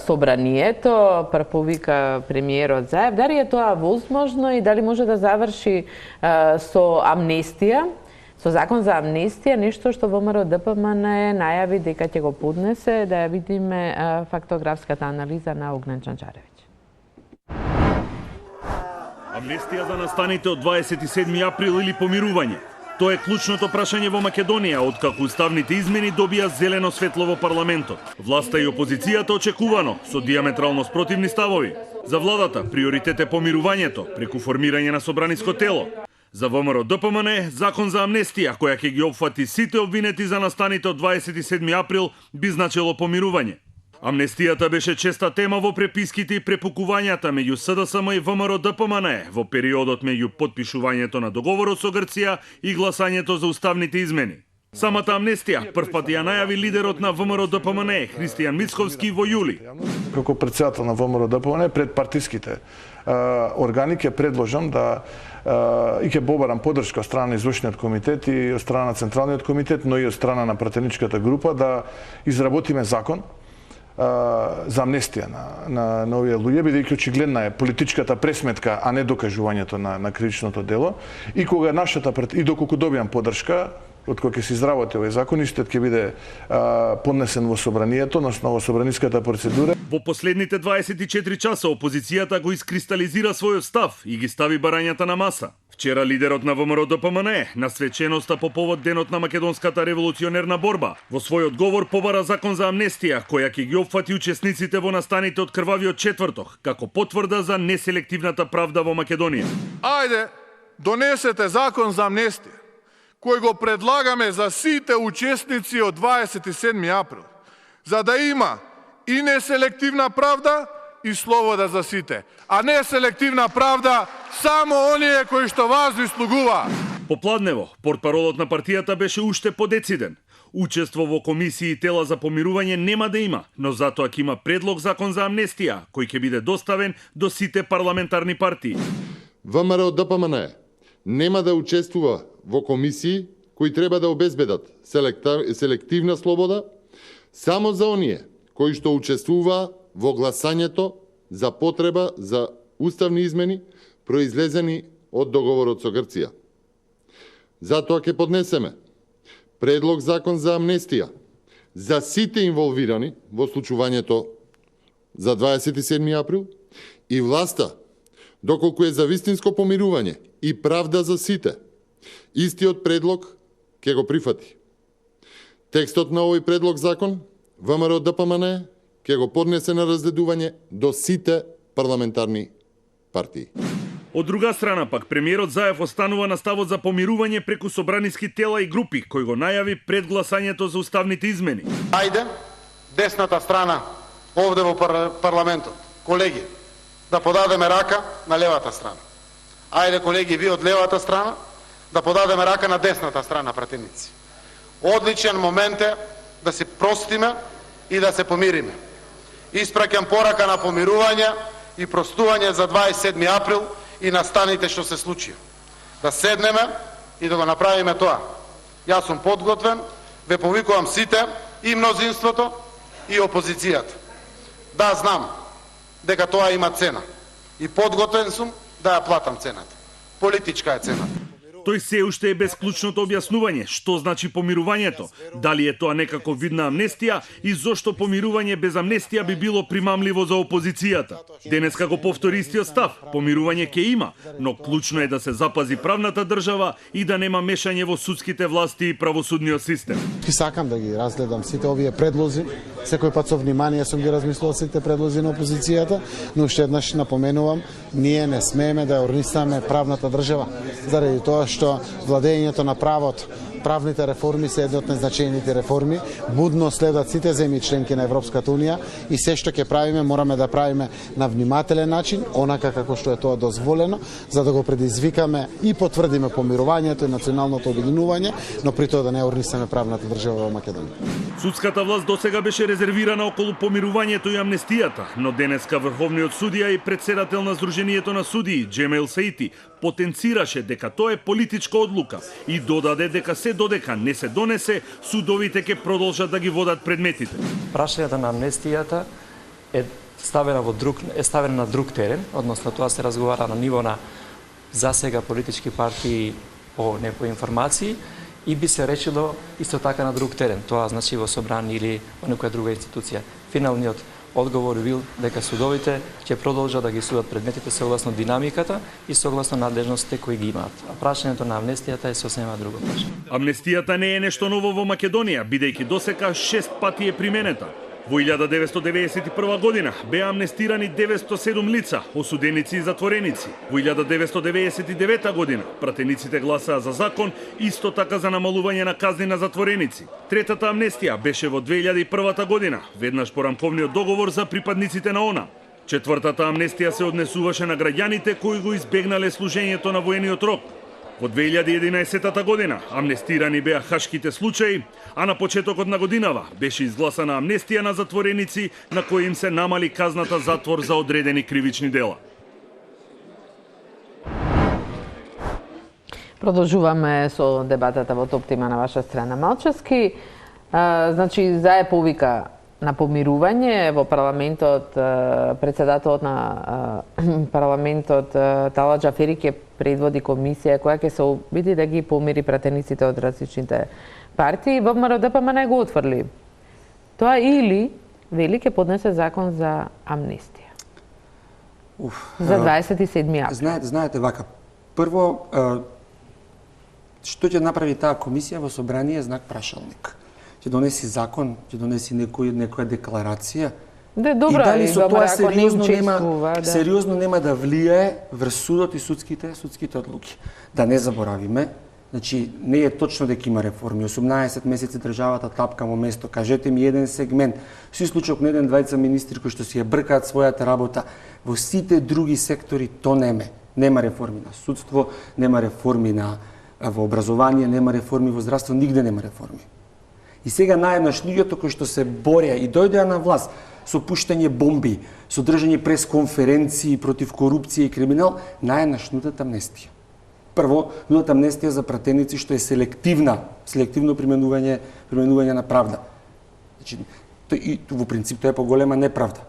собранието, повика премиерот Заев. Дали е тоа возможно и дали може да заврши со амнестија, со закон за амнестија, нешто што ВМРО-ДПМН најави дека ќе го поднесе, да ја видиме фактографската анализа на Огнен Чанчаревиќ. Амнестија за настаните од 27 април или помирување? Тоа е клучното прашање во Македонија, откако уставните измени добија зелено светло во парламентот. Власта и опозицијата очекувано, со диаметрално спротивни ставови. За владата приоритет е помирувањето, преку формирање на собраниско тело. За ВМРО-ДПМН закон за амнестија, која ќе ги опфати сите обвинети за настаните од 27 април, би значело помирување. Амнестијата беше честа тема во преписките и препукувањата меѓу СДСМ и ВМРО-ДПМН во периодот меѓу потпишувањето на договорот со Грција и гласањето за уставните измени. Самата амнестија првпат ја најави лидерот на ВМРО-ДПМН Христијан Мицковски во јули. Како претседател на ВМРО-ДПМН пред партиските органи ќе предложам да и ќе побарам поддршка од страна на извршниот комитет и од страна на централниот комитет, но и од страна на пратеничката група да изработиме закон за амнестија на овие луѓе, бидејќи очигледна е политичката пресметка, а не докажувањето на кривичното дело. И кога и доколку добијам поддршка, од кога ќе се изработи овој закон, истиот ќе биде поднесен во собранието, односно во собраниската процедура. Во последните 24 часа опозицијата го искристализира својот став и ги стави барањата на маса. Вчера лидерот на ВМРО-ДПМН на свеченоста по повод денот на македонската револуционерна борба во свој одговор побара закон за амнестија која ќе ги опфати учесниците во настаните од крвавиот четврток како потврда за неселективната правда во Македонија. Ајде, донесете закон за амнестија кој го предлагаме за сите учесници од 27 април, за да има и неселективна правда и слобода за сите, а не селективна правда само оние кои што вас ви слугуваат. Попладнево, портпаролот на партијата беше уште подециден. Учество во комисии и тела за помирување нема да има, но затоа ќе има предлог закон за амнестија, кој ќе биде доставен до сите парламентарни партии. ВМРО ДПМН нема да учествува во комисии кои треба да обезбедат селективна слобода само за оние кои што учествуваа во гласањето за потреба за уставни измени произлезени од договорот со Грција. Затоа ќе поднесеме предлог закон за амнестија за сите инволвирани во случувањето за 27 април и власта, доколку е за вистинско помирување и правда за сите, истиот предлог ќе го прифати. Текстот на овој предлог закон ВМРО ДПМН ќе го поднесе на разгледување до сите парламентарни партии. Од друга страна пак, премиерот Заев останува на ставот за помирување преку собраниски тела и групи, кој го најави пред гласањето за уставните измени. Ајде, десната страна, овде во парламентот, колеги, да подадеме рака на левата страна. Ајде, колеги, ви од левата страна, да подадеме рака на десната страна, пратеници. Одличен момент е да се простиме и да се помириме. Испраќам порака на помирување и простување за 27 април и настаните што се случија. Да седнеме и да го направиме тоа. Јас сум подготвен, ве повикувам сите, и мнозинството, и опозицијата. Да, знам дека тоа има цена. И подготвен сум да ја платам цената. Политичка е цената. Тој се уште е без клучното објаснување што значи помирувањето, дали е тоа некако вид на амнестија и зошто помирување без амнестија би било примамливо за опозицијата. Денеска го повтори истиот став, помирување ќе има, но клучно е да се запази правната држава и да нема мешање во судските власти и правосудниот систем. Сакам да ги разгледам сите овие предлози, секој пат со внимание сум ги размислувал сите предлози на опозицијата, но уште еднаш напоменувам, ние не смееме да ја орнисаме правната држава, заради тоа што владењето на правот, правните реформи се едни од најзначајните реформи, будно следат сите земји членки на Европската унија и се што ќе правиме мораме да правиме на внимателен начин, онака како што е тоа дозволено, за да го предизвикаме и потврдиме помирувањето и националното обединување, но при тоа да не орнисаме правната држава во Македонија. Судската власт досега беше резервирана околу помирувањето и амнестијата, но денеска врховниот судија и претседател на Сдруженијето на судии Џемел Саити потенцираше дека тоа е политичка одлука и додаде дека се додека не се донесе, судовите ќе продолжат да ги водат предметите. Прашањето на амнестијата е ставена на друг терен, односно тоа се разговара на ниво на засега политички партии по некои информации и би се речело исто така на друг терен, тоа значи во собрание или во некоја друга институција. Финалниот одговор бил дека судовите ќе продолжат да ги судат предметите согласно динамиката и согласно надлежностите кои ги имаат. А прашањето на амнестијата е сосема друго прашање. Амнестијата не е нешто ново во Македонија, бидејќи досека 6 пати е применета. Во 1991 година беа амнестирани 907 лица, осуденици и затвореници. Во 1999 година пратениците гласаа за закон, исто така за намалување на казни на затвореници. Третата амнестија беше во 2001 година, веднаш по рамковниот договор за припадниците на ОНА. Четвртата амнестија се однесуваше на граѓаните кои го избегнале служењето на воениот рок. Во 2011 година амнестирани беа хашките случаи, а на почетокот на годинава беше изгласана амнестија на затвореници на кои им се намали казната затвор за одредени кривични дела. Продолжуваме со дебатата во топ тема на ваша страна. Малчевски, значи, Заев повика на помирување во парламентот, претседателот на парламентот Тала Џафери ќе предводи комисија која ќе се обиди да ги помири пратениците од различните партии. ВМРО ДПМН го отфрли тоа или вели ќе поднесе закон за амнестија. За 27 април. Знаете вака, прво што ќе направи таа комисија во собрание е знак прашалник. Ќе донеси закон, ќе донеси некоја декларација. Добра, и дали со тоа сериозно нема да влијае врз судот и судските одлуки. Да не заборавиме, значи не е точно дека има реформи. 18 месеци државата тапка во место. Кажете ми еден сегмент. Си случок на еден двајца министри кои што си ја бркаат својата работа. Во сите други сектори то нема. Нема реформи на судство, нема реформи во образование, нема реформи во здравство, нигде нема реформи. И сега наеднаш луѓето кои што се бореа и дојдеа на власт со пуштање бомби, со држање пресконференции против корупција и криминал, наеднаш нудат амнестија. Прво, нудат амнестија за пратеници што е селективно применување на правда. Значи, и во принцип тоа е поголема неправда.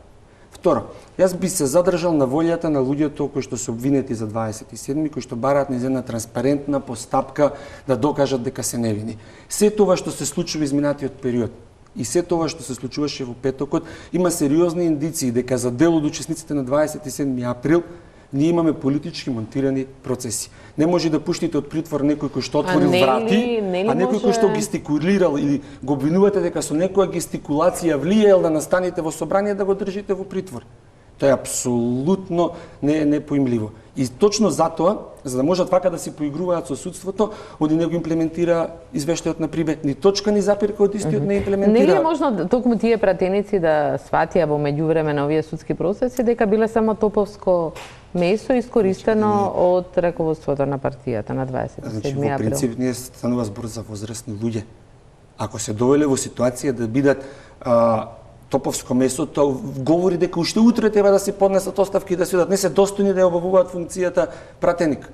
Второ, јас би се задржал на волјата на луѓето кои што се обвинети за 27-ми, кои што бараат низ една транспарентна постапка да докажат дека се невини. Се тоа што се случува изминатиот период и се тоа што се случуваше во петокот, има сериозни индиции дека за дел од учесниците на 27 април ние имаме политички монтирани процеси. Не може да пуштите од притвор некој кој што отворил врати, а некој кој што гестикулирал или го обвинувате дека со некоја гестикулација влијаел да настанете во собрание да го држите во притвор. Тоа е апсолутно непоимливо. И точно затоа, за да можат вака да си поигруваат со судството, оди не го имплементира извештајот на Прибе, ни точка ни запирка од истиот не имплементира. Не е можно токму тие пратеници да сватија во меѓувреме на овие судски процеси дека биле само топовско месо искористено од раководството на партијата на 27 април? Во принцип ние станува збор за возрастни луѓе. Ако се довеле во ситуација да бидат топовско месо, тоа говори дека уште утре треба да се поднесат оставки и да се одат. Не се достојни да ја обавуваат функцијата пратеник.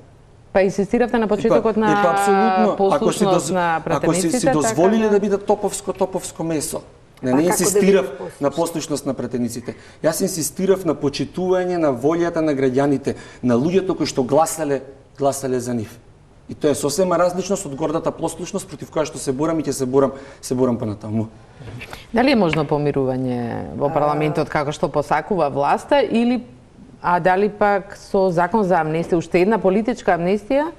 Па инсистиравте на почетокот на послушност на пратениците. Ако си дозволиле да бидат топовско месо, не инсистирав на послушност на пратениците. Јас инсистирав на почитување на волјата на граѓаните, на луѓето кои што гласале за нив. И тоа е сосема различно од гордата послушност против која што се борам и ќе се борам понатаму. Дали е можно помирување во парламентот како што посакува власта или дали пак со закон за амнестија, уште една политичка амнестија?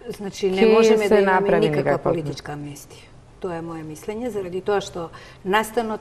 Значи не можеме да имаме никаква политичка амнестија. Тоа е моје мислење, заради тоа што настанот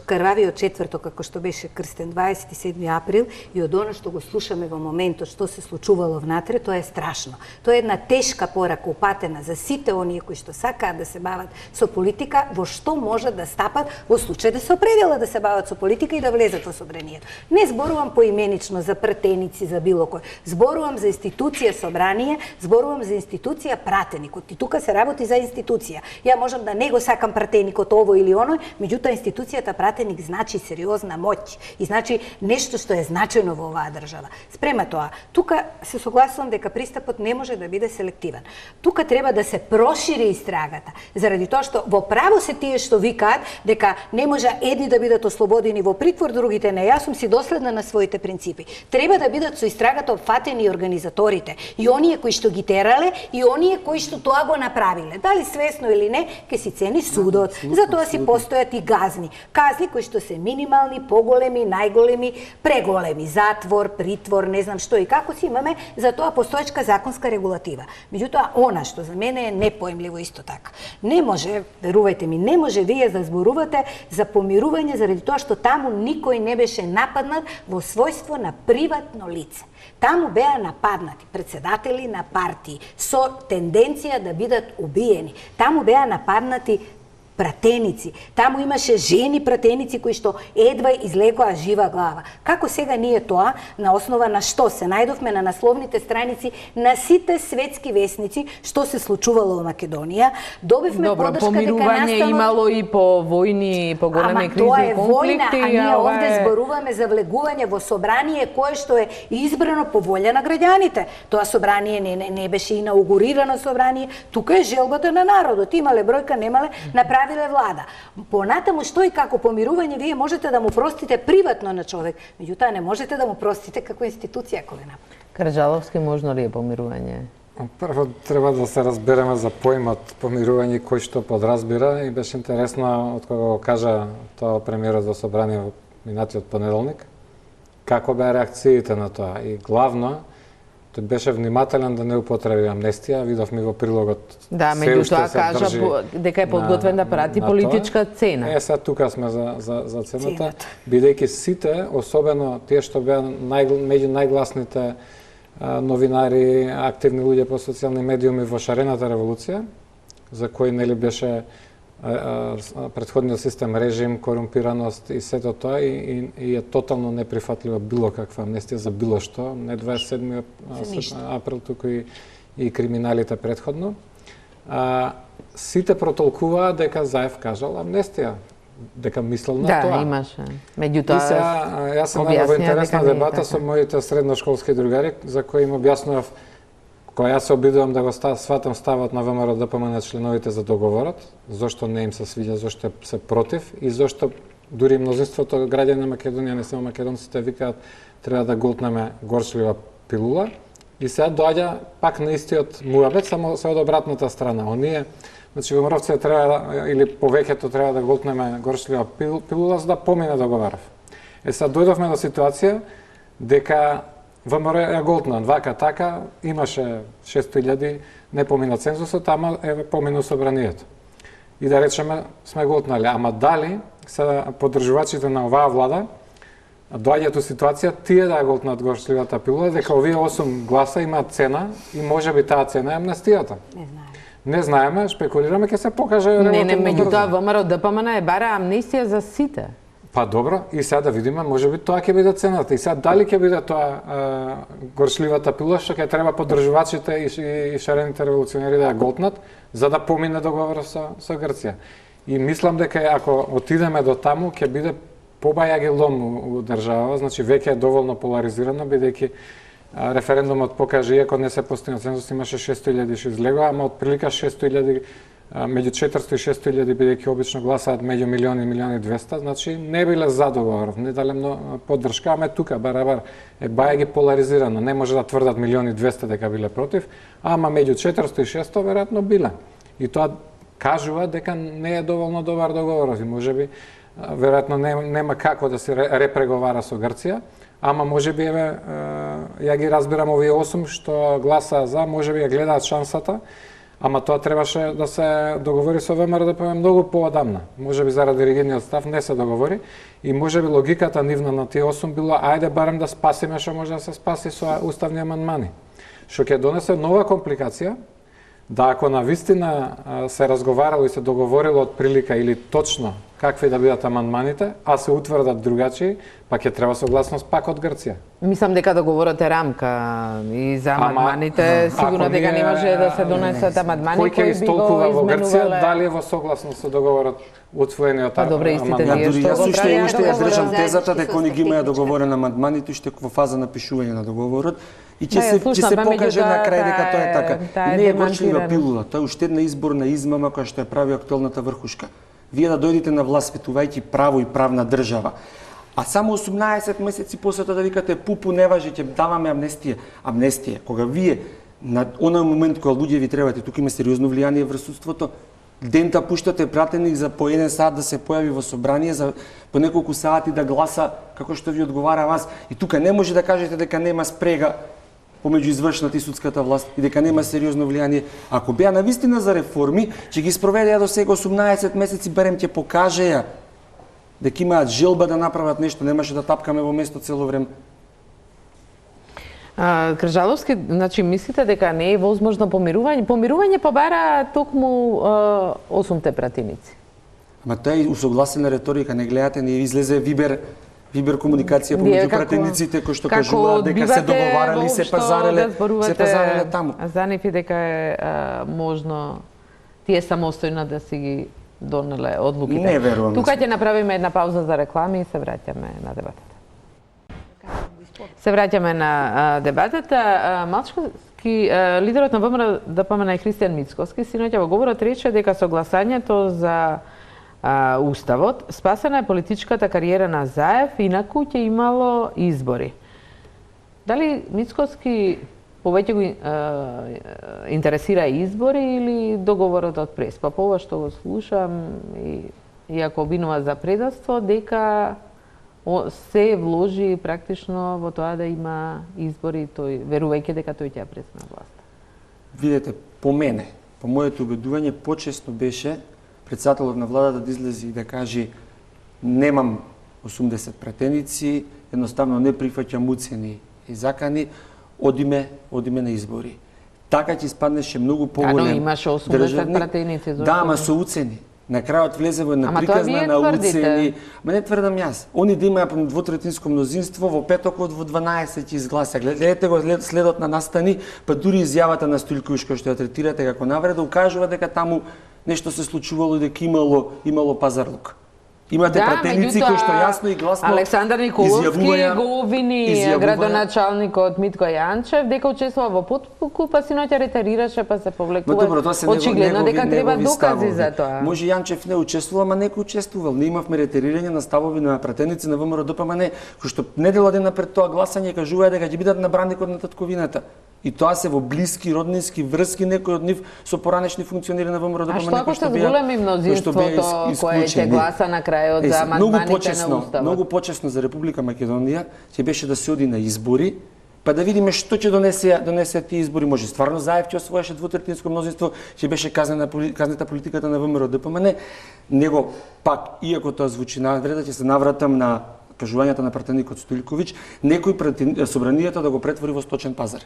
крвавиот четврток, како што беше крстен 27 април, и од оно што го слушаме во моментот што се случувало внатре, тоа е страшно. Тоа е една тешка порака упатена за сите оние кои што сакаат да се бават со политика, во што можат да стапат во случај да се определат да се бават со политика и да влезат во собранието. Не зборувам поименично за пратеници, за било кој. Зборувам за институција собрание, зборувам за институција пратеникот. И тука се работи за институција. Ја можам да не го сакам пратеникот ово или оној, меѓутоа институцијата пратеник значи сериозна моќ и значи нешто што е значајно во оваа држава. Спрема тоа, тука се согласувам дека пристапот не може да биде селективен. Тука треба да се прошири истрагата, заради тоа што во право се тие што викаат дека не може едни да бидат ослободени во притвор, другите не. Јас сум си доследна на своите принципи. Треба да бидат со истрагата опфатени и организаторите, и оние кои што ги терале, и оние кои што тоа го направиле. Дали свесно или не, ке си цени судот. Затоа си постојат и казни. Казни кои што се минимални, поголеми, најголеми, преголеми. Затвор, притвор, не знам што и како си имаме, за тоа постоечка законска регулатива. Меѓутоа, она што за мене е непоемливо исто така. Не може, верувајте ми, не може вие да зборувате за помирување заради тоа што таму никој не беше нападнат во својство на приватно лице. Таму беа нападнати председатели на партии со тенденција да бидат убиени. Таму беа нападнати пратеници. Таму имаше жени пратеници кои што едва излегоа жива глава. Како сега ние тоа, на основа на што се најдовме на насловните страници на сите светски весници што се случувало во Македонија, добивме поддршка дека помирување имало и по војни, по големи кризи и конфликти. А ние овде зборуваме за влегување во собрание кое што е избрано по волја на граѓаните. Тоа собрание не беше инаугурирано собрание, тука е желбата на народот. Имале бројка, немале, направиле влада. Понатаму што и како помирување вие можете да му простите приватно на човек, меѓутоа не можете да му простите како институција кој направи. Караджаловски, можно ли е помирување? Прво треба да се разбереме за поимот помирување кој што подразбира и беше интересно од кога го кажа тоа премиерот во собрание во минатиот понеделник, како беа реакциите на тоа и главно тој беше внимателен да не употреби амнестија, видовме во прилогот. Да, меѓутоа кажа дека е подготвен да прати политичка цена. Сега тука сме за цената, бидејќи сите, особено тие што беа меѓу најгласните новинари, активни луѓе по социјални медиуми во шарената револуција, за кој нели беше претходниот систем, режим, корумпираност и сето тоа и е тотално неприфатливо било каква амнестија за било што, не 27 април, туку и криминалите претходно. сите протолкуваа дека Заев кажал амнестија, дека мислел на тоа. Да, имаше. Меѓутоа, и сега, јас сум во интересна дебата со моите средношколски другари, за кои им објаснував, кога јас се обидувам да го сватам ставот на ВМРО ДПМН членовите за договорот, зошто не им се свиѓа, зошто се против и зошто дури мнозинството граѓани на Македонија, не само македонците, викаат треба да голтнеме горчлива пилула. И сега доаѓа пак на истиот муабет, само се од обратната страна. Оние, значи ВМРО-вците треба или повеќето треба да голтнеме горчлива пилула за да помине договоров. Сега дојдовме до ситуација дека ВМРО ја голтна вака така, имаше 600.000, не помина цензусот, ама помина собранието. И да речеме сме голтнали, ама дали се поддржувачите на оваа влада доаѓаат у ситуација тие да ја голтнат горчливата пилула, дека овие 8 гласа имаат цена и можеби таа цена е амнестијата. Не знаеме, шпекулираме, ќе се покаже релативно брзо. Меѓутоа ВМРО ДПМН е бара амнестија за сите. Па добро, и сега да видиме, можеби тоа ќе биде цената. И сега дали ќе биде тоа горчливата пилула што ќе треба поддржувачите и шарените револуционери да ја голтнат за да помине договорот со Грција. И мислам дека ако отидеме до таму ќе биде побајаги лом у држава, значи веќе е доволно поларизирано, бидејќи референдумот покаже, иако не се постигна цензус, имаше 600.000 што излегоа, ама отприлика 600.000, меѓу 400 и 600.000, бидејќи обично гласаат меѓу 1.200.000, значи не биле за договорот, не дале поддршка, ама тука барабар е бајаги поларизирано, не може да тврдат 1.200.000 дека биле против, ама меѓу 400 и 600 веројатно биле. И тоа кажува дека не е доволно добар договорот и можеби веројатно нема како да се репреговара со Грција, ама можеби ја ги разбирам овие 8 што гласаа за, можеби ја гледаат шансата, ама тоа требаше да се договори со ВМРО ДПМН многу поодамна. Можеби заради ригидниот став не се договори и можеби логиката нивна на тие 8 било ајде барем да спасиме што може да се спаси со уставни амандмани. Што ќе донесе нова компликација, да ако на вистина се разговарало и се договорило од прилика или точно какви да бидат амандманите, а се утврдат другачи, па ќе треба согласност пак од Грција. Мислам дека договорот е рамка и за амандманите, сигурно дека не може да се донесат амандмани кои би го изменувале. Во Грција, дали е во согласност со договорот утвоениот амандман? Јас уште ја држам тезата дека они ги имаат договорен амандманите уште во фаза на пишување на договорот и ќе се покаже на крај дека тоа е така. И не е горчлива пилула, тоа е уште една изборна измама која што ја прави актуелната врхушка. Вие да дојдете на власт светувајќи право и правна држава, а само 18 месеци после тоа да викате пупу не важи, ќе даваме амнестија. Амнестија, кога вие на оној момент кога луѓе ви требате, тука има сериозно влијание врз судството, дента пуштате пратеник за по 1 сат да се појави во собрание, за по неколку сати да гласа како што ви одговара вас. И тука не може да кажете дека нема спрега помеѓу извршната и судската власт и дека нема сериозно влијание. Ако беа навистина за реформи, ќе ги спроведеа до сега 18 месеци, барем ќе покажеа дека имаат желба да направат нешто, немаше да тапкаме во место цело време. Кржаловски, значи мислите дека не е возможно помирување? Помирување побара токму 8-те пратеници. Ама тоа е усогласена реторика, не гледате, не излезе Вибер комуникација помеѓу пратениците кои што кажуваат дека се договарали, се пазареле таму. А за нив и дека е можно тие самостојно да си ги донеле одлуките. Не верувам. Тука ќе направиме една пауза за реклами и се враќаме на дебатата. Се враќаме на дебатата. Малчковски, лидерот на ВМРО ДПМН Христијан Мицкоски синоќа во говорот рече дека со гласањето за Уставот спасена е политичката кариера на Заев, инаку ќе имало избори. Дали Мицкоски повеќе го интересира избори или договорот од Преспа? По ова што го слушам и ако обвинува за предавство, дека се вложи практично во тоа да има избори, тој верувајќи дека тој ќе ја преземе власта. Видете, по мене, по моето убедување, почесно беше председателот на владата да излезе и да каже немам 80 пратеници, едноставно не прифаќам уцени и закани, одиме на избори. Така ќе испаднеше многу поголем. Имаше 80 пратеници. Да, ама со уцени. На крајот влезе во една приказна на уцени. Ма не тврдам јас. Они да имаат двотретинско мнозинство, во петокот во 12 ќе изгласа. Гледате го следот на настани, па дури изјавата на Стојковиќ кој што ја третирате како навреда, укажува дека таму нешто се случувало и дека имало пазарлук. Имате пратеници кои што јасно и гласно Александар Николовски го обвини градоначалникот Митко Јанчев дека учествува во подкуп, па синоќа ретерираше, па се повлекува. Очигледно дека треба докази за тоа. Може Јанчев не учествува, ама некој учествувал. Не имавме ретерирање на ставови на пратеници на ВМРО ДПМН, кои што недела дена пред тоа гласање кажуваа дека ќе бидат на браникот на татковината. И тоа се во блиски роднински врски, некои од нив со поранешни функционери на ВМРО ДПМН. А што ако се зголеми мнозинството кое ќе гласа на крајот за амандманите на Уставот? Многу почесно за Република Македонија ќе беше да се оди на избори, па да видиме што ќе донесе тие избори. Може стварно Заев ќе освоеше двотретинско мнозинство, ќе беше казната политиката на ВМРО ДПМН, него пак, иако тоа звучи навреда, ќе се навратам на кажувањата на пратеникот Стојковиќ, некој собранието да го претвори во сточен пазар.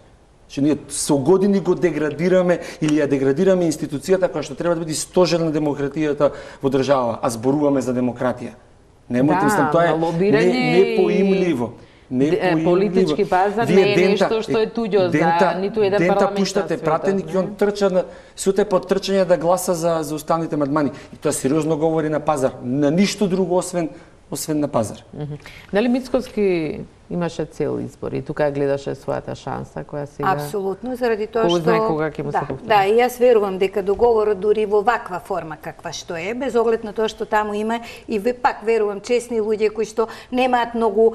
Че ние со години го деградираме или ја деградираме институцијата која што треба да биде стожер на демократијата во држава, а зборуваме за демократија. Немојте, мислам, тоа е непоимливо. Политички пазар не е нешто што е туѓо за ниту еден парламент. Дента пуштате пратеник и он трча сите подтрчање да гласа за уставните амандмани. И тоа сериозно говори на пазар, на ништо друго освен на пазар. Дали Мицковски имаше цел избори, тука гледаше својата шанса која сега... Апсолутно, заради тоа што... Знае кога ќе му се повтори. Да, и јас верувам дека договорот дури во ваква форма каква што е, без оглед на тоа што таму има, и пак верувам честни луѓе кои што немаат многу...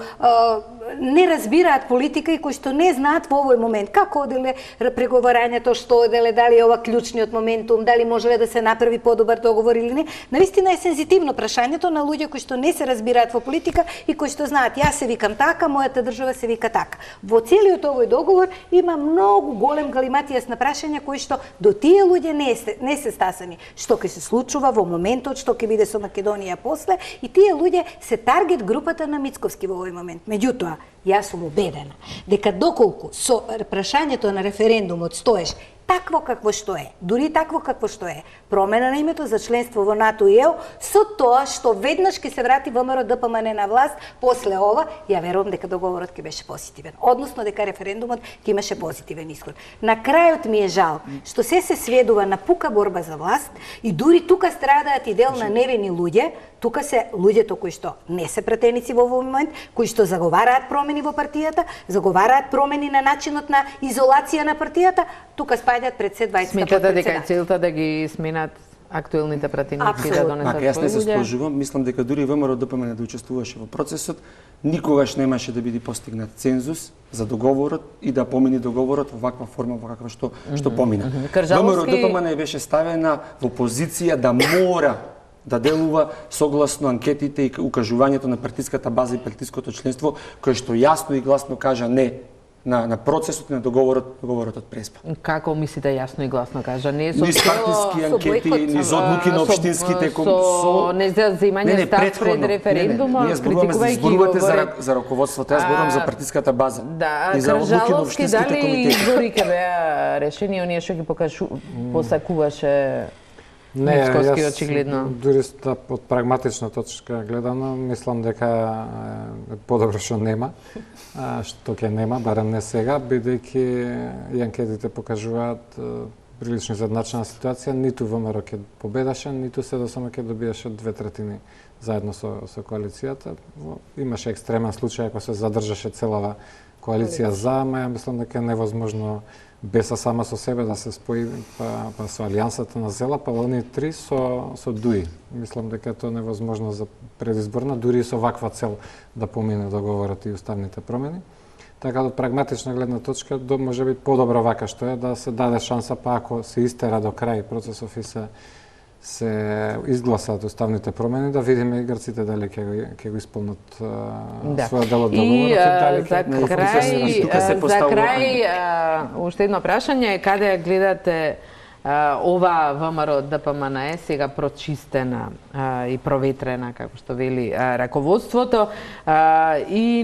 не разбираат политика и кои што не знаат во овој момент како оделе преговарањето, што оделе, дали е ова клучниот моментум, дали можеле да се направи подобар договор или не. Навистина е сензитивно прашањето на луѓе кои што не се разбираат во политика и кои што знаат јас се викам така, мојата држава се вика така. Во целиот овој договор има многу голем галиматијас на прашања кои што до тие луѓе не се стасани. Што ќе се случува во моментот, што ќе биде со Македонија после, и тие луѓе се таргет групата на Мицковски во овој момент. Меѓутоа, јас сум убедена дека доколку со прашањето на референдумот стоеш такво какво што е, дури такво какво што е, промена на името за членство во НАТО и ЕУ, со тоа што веднаш ќе се врати ВМРО ДПМН на власт, после ова, ја верувам дека договорот ќе беше позитивен, односно дека референдумот ќе имаше позитивен исход. На крајот ми е жал што се сведува на пука борба за власт и дури тука страдаат и дел на невини луѓе, тука се луѓето кои што не се пратеници во овој момент, кои што заговараат промени во партијата, заговараат промени на начинот на изолација на партијата, тука спаѓаат пред се 20 Сметате дека е целта да ги сменат актуелните пратеници да донесат свој луѓе? Јас не се сложувам, мислам дека дури ВМРО ДПМН да учествуваше во процесот, никогаш немаше да биде постигнат цензус за договорот и да помини договорот во ваква форма во каква што помина. ВМРО ДПМН беше ставена во позиција да мора да делува согласно анкетите и укажувањето на партиската база и партиското членство, кој што јасно и гласно кажа не на процесот и на договорот од Преспа. Како мислите јасно и гласно кажа? Не со партиски анкети, низ одлуки на општинските со неземање став пред референдумот, зборувате за раководството, јас зборувам за партиската база. Да, и за одлуки на општинските комитети. Дали избори ќе беа решени, оние што ги посакуваше Мицковски очигледно? Дури од прагматична точка гледано, мислам дека подобро што нема, што ќе нема, барем не сега, бидејќи и анкетите покажуваат прилично изедначена ситуација, ниту ВМРО ќе победаше, ниту СДСМ ќе добиеше 2/3 заедно со коалицијата. Имаше екстремен случај ако се задржаше целава коалиција за, ама ја мислам дека е невозможно Беса сама со себе да се спои па со алијансата на Зела, па оние три со ДУИ. Мислам дека тоа е невозможно за предизборна, дури и со ваква цел да помине договорот и уставните промени. Така од прагматична гледна точка, може би подобро вака што е да се даде шанса, па ако се истера до крај процесов и се изгласаат уставните промени, да видиме и грците дали ќе го исполнат својот дел од договорот. И за крај, уште едно прашање, каде гледате ова ВМРО ДПМН сега прочистена и проветрена, како што вели раководството, и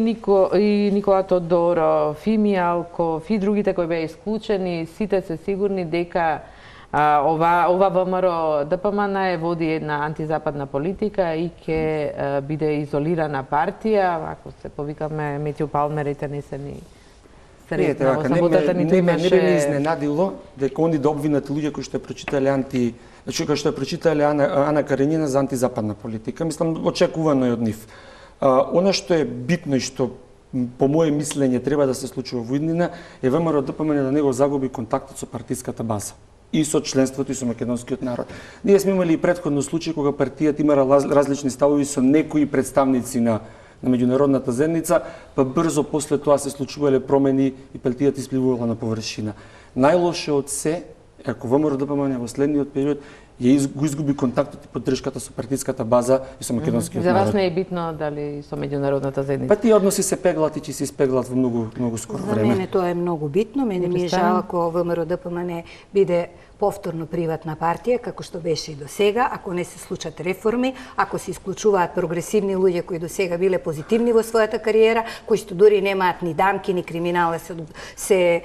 Никола Тодоров, и Мијалков, и другите кои беа исклучени, сите се сигурни дека Ова ВМРО ДПМН води една антизападна политика и ќе биде изолирана партија, ако се повикаме Метју Палмерите не се ни среќна во саботата, ниту имаше... Не би ме изненадило дека они да обвинат луѓе кои што прочитале Ана Каренина за антизападна политика. Мислам, очекувано е од нив. Она што е битно и што по моје мислење треба да се случи во иднина е ВМРО ДПМН да не го загуби контактот со партиската база и со членството и со македонскиот народ. Ние сме имали и претходно случаи кога партијата имала различни ставови со некои представници на меѓународната заедница, па брзо после тоа се случувале промени и партијата испливувала на површина. Најлошо од се, ако ВМРО ДПМН во следниот период го изгуби контактот и поддршката со партиската база и со македонскиот народ. За вас не е битно дали со меѓународната заедница? Па тие односи се пеглат и ќе се испеглат во многу скоро време. За мене тоа е многу битно. Мене ми е жал ако ВМРО ДПМН биде повторно приватна партија, како што беше и до сега, ако не се случат реформи, ако се исклучуваат прогресивни луѓе кои до сега биле позитивни во својата кариера, кои што дури немаат ни дамки, ни криминала, се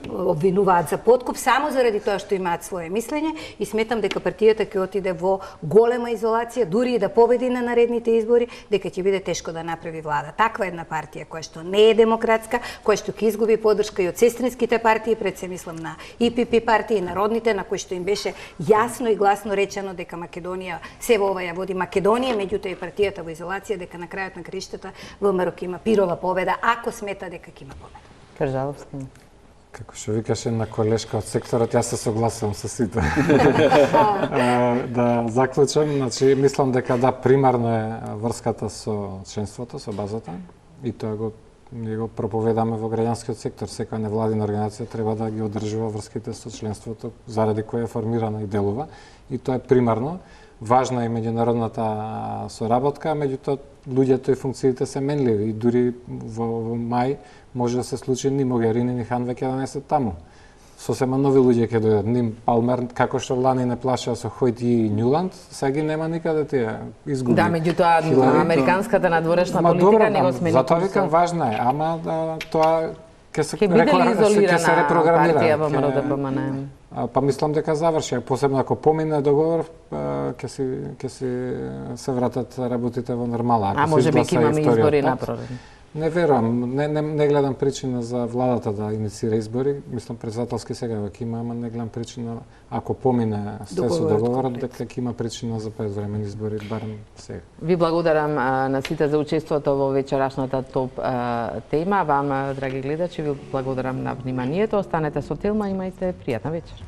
обвинуваат за подкуп, само заради тоа што имаат своje мислење, и сметам дека партијата ќе отиде во голема изолација, дури и да победи на наредните избори, дека ќе биде тешко да направи влада. Таква една партија која што не е демократска, која што ќе изгуби поддршка и од сестринските партии, пред се мислам на ИПП партии, народните, на кои што им беше јасно и гласно речено дека Македонија се во ова ја води Македонија, меѓутоа и партијата во изолација, дека на крајот на краиштата ВМРО ќе има пирова победа, ако смета дека ќе има победа. Кажаловски. Како што викаше на колешка од секторот, јас се согласувам со сите. Да заклучам, значи мислам дека да, примарно е врската со членството, со базата, и тоа ние го проповедаме во граѓанскиот сектор. Секоја невладина организација треба да ги одржува врските со членството, заради која е формирана и делува. И тоа е примарно. Важна е меѓународната соработка, меѓутоа луѓето и функциите се менливи. И дури во мај може да се случи ни Могерини, ни Хан веќе да не се таму. Сосема нови луѓе ќе дојдат. Ним Палмер, како што лани не плашеа со Хојти и Њуланд, сега ги нема никаде тие изгуби. Да, меѓутоа американската надворешна политика не го смени. Затоа викам важна е, ама тоа ќе се репрограмира партија ВМРО ДПМН. Па мислам дека заврши, посебно ако помине договор, ќе се вратат работите во нормала. А може би ќе имаме избори напроред. Не верувам, не гледам причина за владата да инициира избори. Мислам председателски сега веќе има, ама не гледам причина ако помине се со договорот дека ќе има причина за предвремени избори барем сега. Ви благодарам на сите за учеството во вечерашната топ тема. Вам, драги гледачи, ви благодарам на вниманието. Останете со Телма, имајте пријатна вечер.